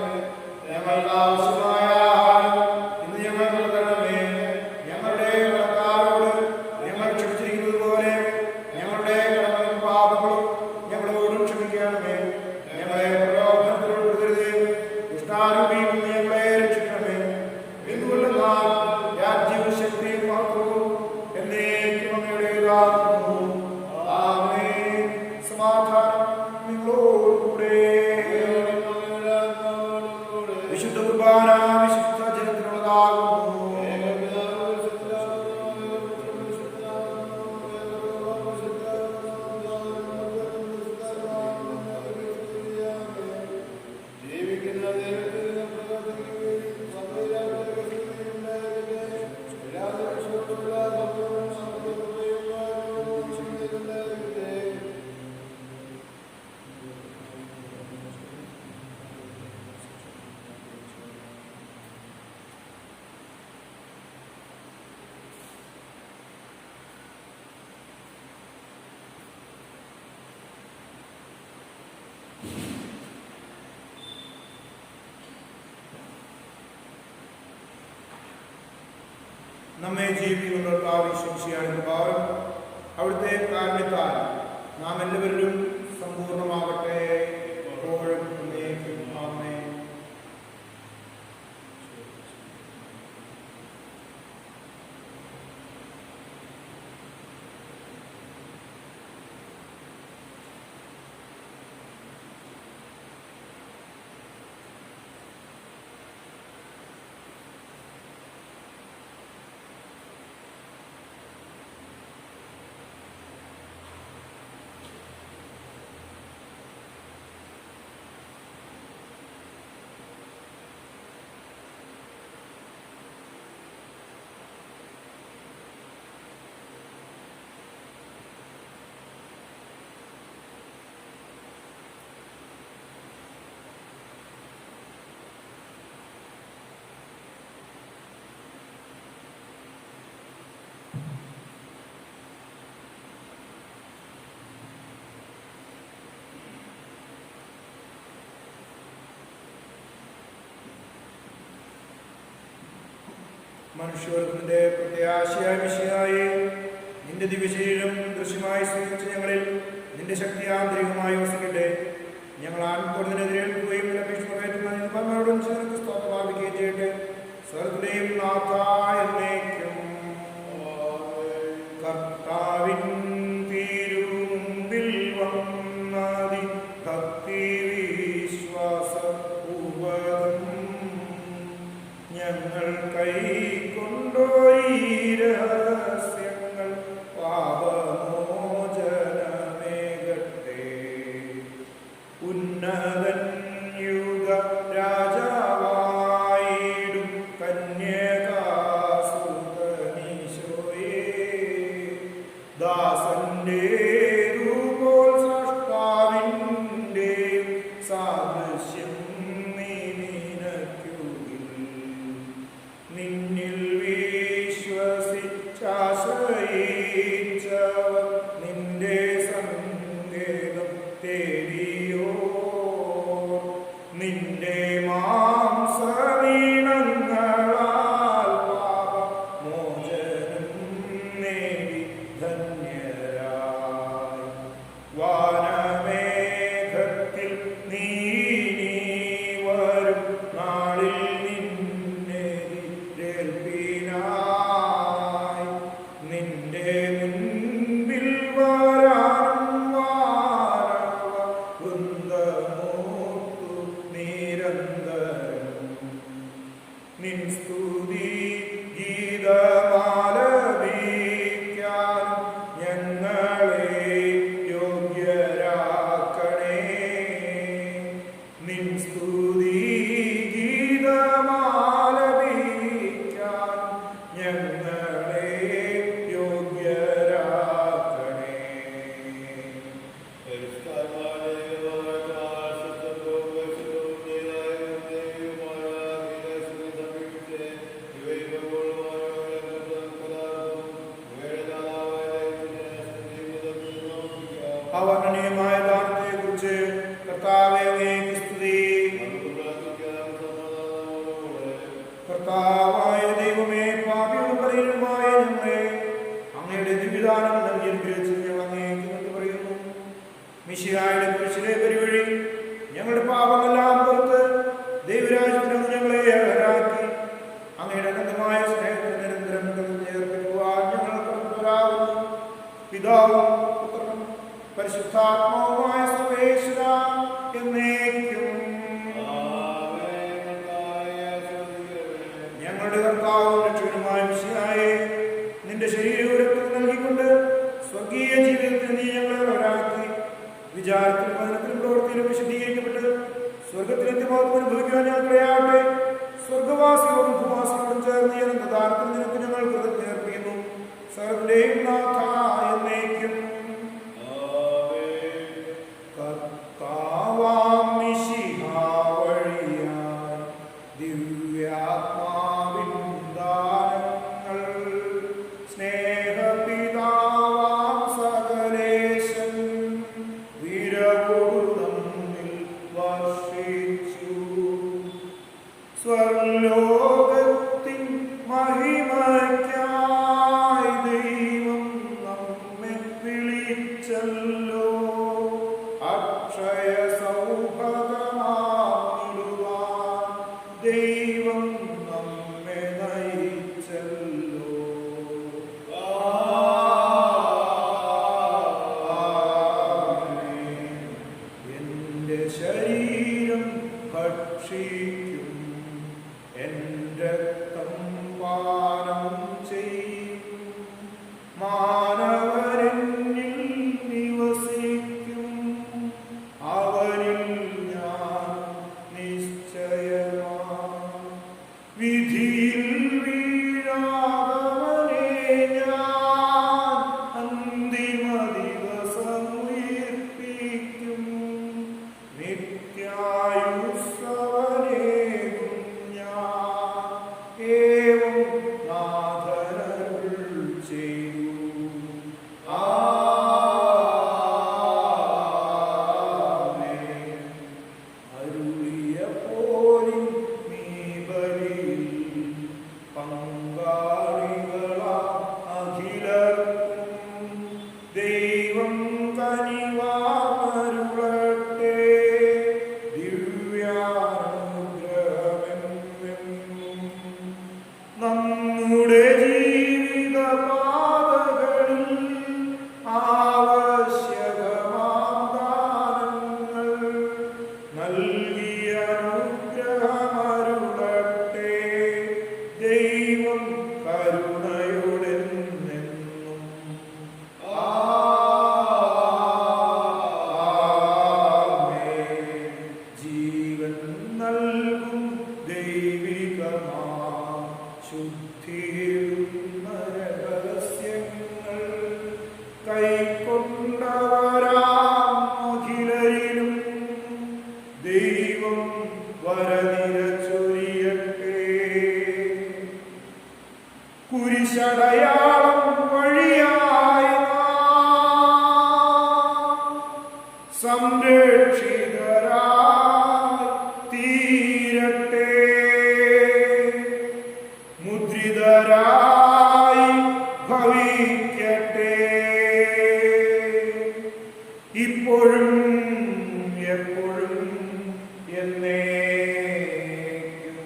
ഞങ്ങൾക്ക് ആവശ്യമായ ആഹാരം ഇന്ന് ഞങ്ങൾക്ക് തരണമേ. ഞങ്ങളുടെ കടക്കാരോട് ഞങ്ങൾ ക്ഷമിച്ചിരിക്കുന്നത് പോലെ ഞങ്ങളുടെ കടങ്ങളും പാപങ്ങളും ഞങ്ങളോടും ക്ഷമിക്കണമേ. ഞങ്ങളെ പ്രലോഭനത്തിൽ ഉൾപ്പെടുത്തരുതേ, ദുഷ്ടാരൂപിയിൽ നിന്ന് ഞങ്ങളെ രക്ഷിക്കണമേ. എന്തുകൊണ്ടെന്നാൽ രാജ്യവും ശക്തിയും മഹത്വവും എന്നേക്കും അങ്ങയുടേതാകുന്നു. ആമേൻ. സമാധാനം നിങ്ങളോടുകൂടെ. വിശുദ്ധ കുർബാന വിശുദ്ധ ജനത്തിനുള്ളതാകുന്നു. നമ്മെ ജീവിക്കുന്നവർക്ക് ആവശ്യം ഭാരം അവിടുത്തെ കാരണത്താൽ നാം എല്ലാവരിലും സമ്പൂർണ്ണമാകട്ടെ. എപ്പോഴും ആമേൻ. മനുഷ്യവർഗത്തിന്റെ പ്രത്യാശയായ മിശിഹായേ, നിന്റെ ദിവ്യശരീരം ദൃശ്യമായി സ്വീകരിച്ച ഞങ്ങളിൽ നിന്റെ ശക്തി ആന്തരികമായി വസിക്കട്ടെ. ഞങ്ങൾ ആത്മത്തോടിനെതിരെ ഏൽക്കുകയും നിലപേക്ഷയോടും ചേർന്ന് സ്തോത്രമാപിക്കുകയും ചെയ്യട്ടെ. സ്വർഗ്ഗത്തിലെയും നാഥായ എന്നേക്കും. കർത്താവിൻ തിരുമുമ്പിൽ വന്നാതി ഭക്തി വിശ്വാസപൂർവ്വം ഞങ്ങൾ കൈക്കൊണ്ടോയി രഹസ്യങ്ങൾ പാപമോചനമേകട്ടെ. ഉന്നതൻ യുഗ രാജാവായിടും കന്യകാസുത അവർണ്ണനീയമായ ദാനത്തെക്കുറിച്ച് കർത്താവേ അങ്ങേക്ക് സ്തുതി. കർത്താവായ ദൈവമേ, പാപികളും ബലഹീനരുമായ ഞങ്ങളെ അങ്ങയുടെ ദിവ്യദാനം നൽകി അനുഗ്രഹിച്ച് ഞങ്ങൾ അങ്ങേക്ക് നന്ദി പറയുന്നു. മിശിഹായുടെ കുരിശിലെ പരിവഴി ഞങ്ങളുടെ പാപമെല്ലാം പുറത്ത് ദൈവരാജ്യത്തിനകത്ത് ഞങ്ങളെ അർഹരാക്കി അങ്ങയുടെ അനന്തമായ സ്നേഹത്തിന് നിരന്തരം ചേർപ്പിക്കുവാൻ ഞങ്ങൾ കർത്തവരാകുന്നു. പിതാവും പുത്രനും പരിശുദ്ധാത്മാവുമായ സർവേശ്വര എന്നേക്കും. ഞങ്ങളുടെ കർത്താവും രക്ഷകനുമായ മിശിഹായെ, നിന്റെ ശരീരവും നൽകിക്കൊണ്ട് സ്വർഗീയ ജീവിതത്തിൽ നീ ഞങ്ങളെ അർഹരാക്കി വിചാരത്തിലും വചനത്തിലും പ്രവൃത്തിയിലും വിശദീകരിക്കപ്പെട്ട് സ്വർഗത്തിലെത്തി മഹത്വം അനുഭവിക്കുവാൻ ഞങ്ങൾക്കിടയാവട്ടെ. സ്വർഗവാസിയോടും ഭൂവാസിയോടും ചേർന്ന് അനന്തദാനത്തിൽ നിനക്ക് ഞങ്ങൾ കൃതജ്ഞത അർപ്പിക്കുന്നു. സർവ്വരുടെയും നാഥ എന്നേക്കും. കർത്താവാം മിശിഹാ വഴിയായി ദിവ്യാത്മാവിൻ ദാനങ്ങൾ സ്നേഹപിതാവാം സകലേശൻ വീരപൂർവ്വം വർഷിച്ചു. സ്വർലോകത്തിൻ മഹിമയ്ക്കായി ദൈവം നമ്മെ വിളിച്ചല്ലോ. അക്ഷയ സൗഭഗമാടുവാൻ ദൈവം നമ്മെ നയിച്ചല്ലോ. എന്റെ ശരീരം ഭക്ഷിക്കും, എന്റെ രക്തം പാനം ചെയ്യും. മാനവരെന്നിൽ നിവസിക്കും, അവനിൽ ഞാൻ നിശ്ചയമാണ്. വിധിയിൽ വീഴാതവനെ ഞാൻ അന്തിമ ദിവസം ഉയിർപ്പിക്കും. നിത്യായുസ്സവനേകും ഞാൻ, ഏവം നാഥനരുൾ ചെയ്തു. ആമേൻ. അരുളിയ പോലിൻ നീ ബലിയിൽ പങ്കാളികളാം അഖിലർക്കും ദൈവം കനിവാമരുളട്ടെ. ദിവ്യാനുഗ്രഹമെന്നും നമ്മുടെ ജീവിതപാതകളിൽ ആവശ്യകമാം ദാനങ്ങൾ നൽകിയ അനുഗ്രഹമരുളട്ടെ. ദൈവം കരുണയോടെന്നെന്നും. ആമേൻ. ജീവൻ നൽകും ദൈവികമാം ശുദ്ധിയുള്ള രഹസ്യങ്ങൾ കൈക്കൊണ്ടവരാം അഖിലരിലും ദൈവം വരനിര ചൊരിയട്ടെ. കുരിശടയാളം വഴിയായി സംരക്ഷിതരായി തീരട്ടെ. മുദ്രിതരായി ഭവിക്കട്ടെ. ഇപ്പോഴും എപ്പോഴും എന്നേക്കും.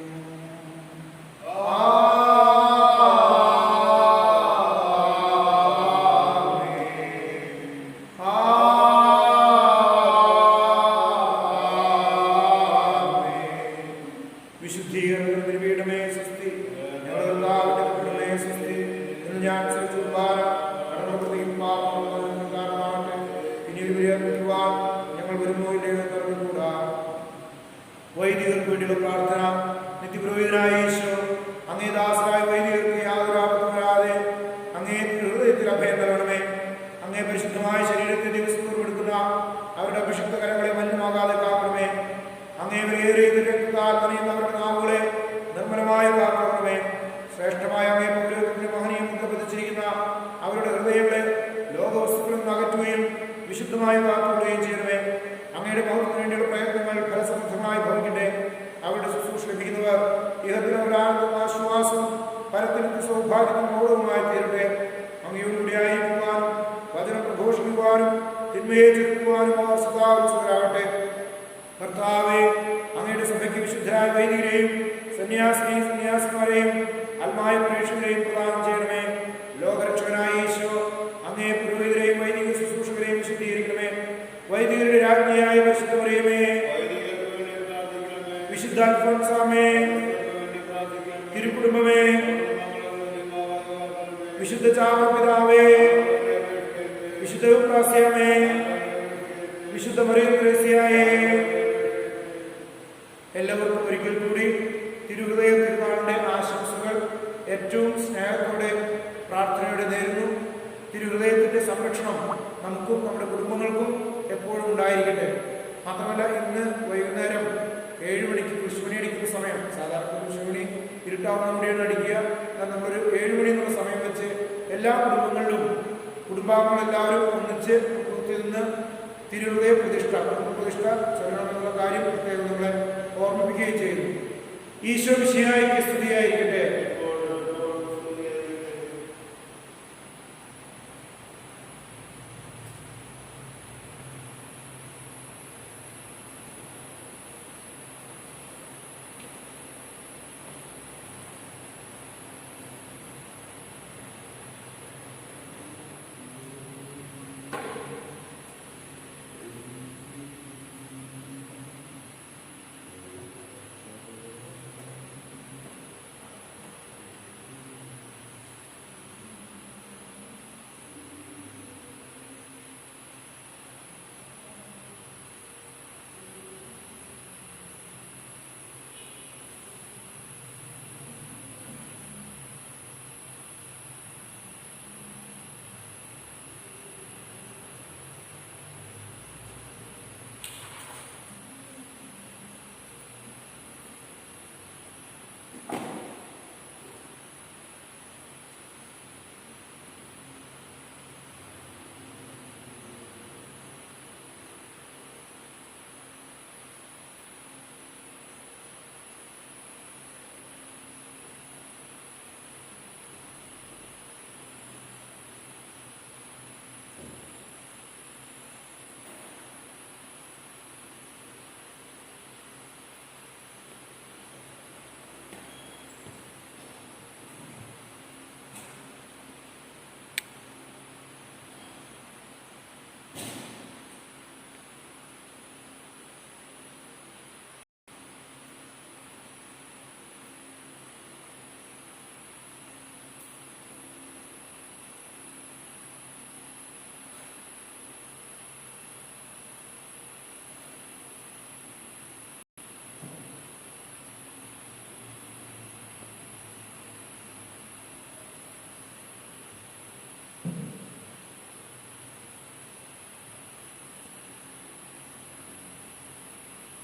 വിശുദ്ധീകരണത്തിന് വീടമേ സ്വസ്തി. ഞങ്ങളെല്ലാവരുടെ വീടമേ സ്വസ്തി. എന്ന് ഞാൻ കാരണമാകട്ടെ. ഇനി വിലയിരുത്തുവാൻ ഞങ്ങൾ വരുമോ ഇല്ലയോ എന്നറിഞ്ഞുകൂടാ. വൈദികർക്ക് വേണ്ടിയുള്ള പ്രാർത്ഥന. നിത്യപുരോഹിതനായ ഈശോ, അങ്ങേ ദാസരായ വൈദികർക്ക് യാതൊരു ആപത്തും അങ്ങേ പരിശുദ്ധമായ ശരീരത്തെ ദിവസത്തോറും എടുക്കുന്ന അവരുടെ അഭിഷിക്ത കരങ്ങളെ മലിനമാകാതെ കാക്കണമേ. അങ്ങേ വിലയേറിയ രക്തത്താൽ നനയുന്ന അവരുടെ നാവുകളെ നിർമ്മലമായി കാക്കണമേ. ശ്രേഷ്ഠമായ അങ്ങേ പൗരോഹിത്യത്തിന്റെ മഹനീയം പതിച്ചിരിക്കുന്ന അവരുടെ ഹൃദയങ്ങളെ ലോകവസ്തുക്കളിൽ നിന്ന് അകറ്റുകയും വിശുദ്ധമായി കാക്കുകയും ചെയ്യണമേ. അങ്ങയുടെ മഹത്വത്തിന് വേണ്ടിയുള്ള പ്രയത്നങ്ങൾ ഫലസമൃദ്ധമായി ഭവിക്കട്ടെ. അവരുടെ ശുശ്രൂഷ ലഭിക്കുന്നവർ ഇഹത്തിന് ഒരു ആനന്ദം, ആശ്വാസം, പരത്തിനും സൗഭാഗ്യത്തിനും ഗൗരവമായി തീരട്ടെ. അങ്ങയോടുകൂടി ആയിരിക്കുവാനും വചനം പ്രഘോഷിക്കുവാനും തിന്മയെ ചെറുക്കുവാനും അവർ സദാ ഉത്സുകരാകട്ടെ. കർത്താവേ, അങ്ങയുടെ സഭയ്ക്ക് വിശുദ്ധരായ വൈദികരെയും സന്യാസിമാരെയും ആത്മായ പ്രേക്ഷകരെയും പ്രദാനം ചെയ്യണമേ. ലോകരക്ഷകനായ ഈശോ അങ്ങേ പുരോഹിതരെയും വൈദിക ശുശ്രൂഷകരെയും വിശുദ്ധീകരിക്കണമേ. വൈദികരുടെ രാജ്ഞിയായ പരിശുദ്ധ മറിയമേ, വിശുദ്ധ അൽഫോൻസാമേ, തിരുക്കുടുംബമേ, വിശുദ്ധ ചാമപിതാവേ, വിശുദ്ധ യുപ്രാസ്യമേ, വിശുദ്ധ മറിയം ത്രേസ്യായേ, എല്ലാവർക്കും ഒരിക്കൽ കൂടി തിരുഹൃദയ തിരുനാളിന്റെ ആശംസകൾ ഏറ്റവും സ്നേഹത്തോടെ പ്രാർത്ഥനയോടെ നേരുന്നു. തിരുഹൃദയത്തിന്റെ സംരക്ഷണം നമുക്കും നമ്മുടെ കുടുംബങ്ങൾക്കും എപ്പോഴും ഉണ്ടായിരിക്കട്ടെ. മാത്രമല്ല, ഇന്ന് വൈകുന്നേരം 7 മണിക്ക് കുരിശുമണി അടിക്കുന്ന സമയം, സാധാരണ കുരിശുമണി ഇരുട്ടാവുന്ന കൂടിയാണ് അടിക്കുക. നമ്മളൊരു 7 മണി എന്നുള്ള സമയം വെച്ച് എല്ലാ കുടുംബങ്ങളിലും കുടുംബാംഗങ്ങളെല്ലാവരും ഒന്നിച്ച് നിന്ന് തിരുഹൃദയ പ്രതിഷ്ഠ ചൊല്ലണമെന്നുള്ള കാര്യം പ്രത്യേകം നമ്മളെ ഓർമ്മിപ്പിക്കുകയും ചെയ്തു. ഈശോ മിശിഹായ്ക്ക് സ്തുതിയായിരിക്കട്ടെ.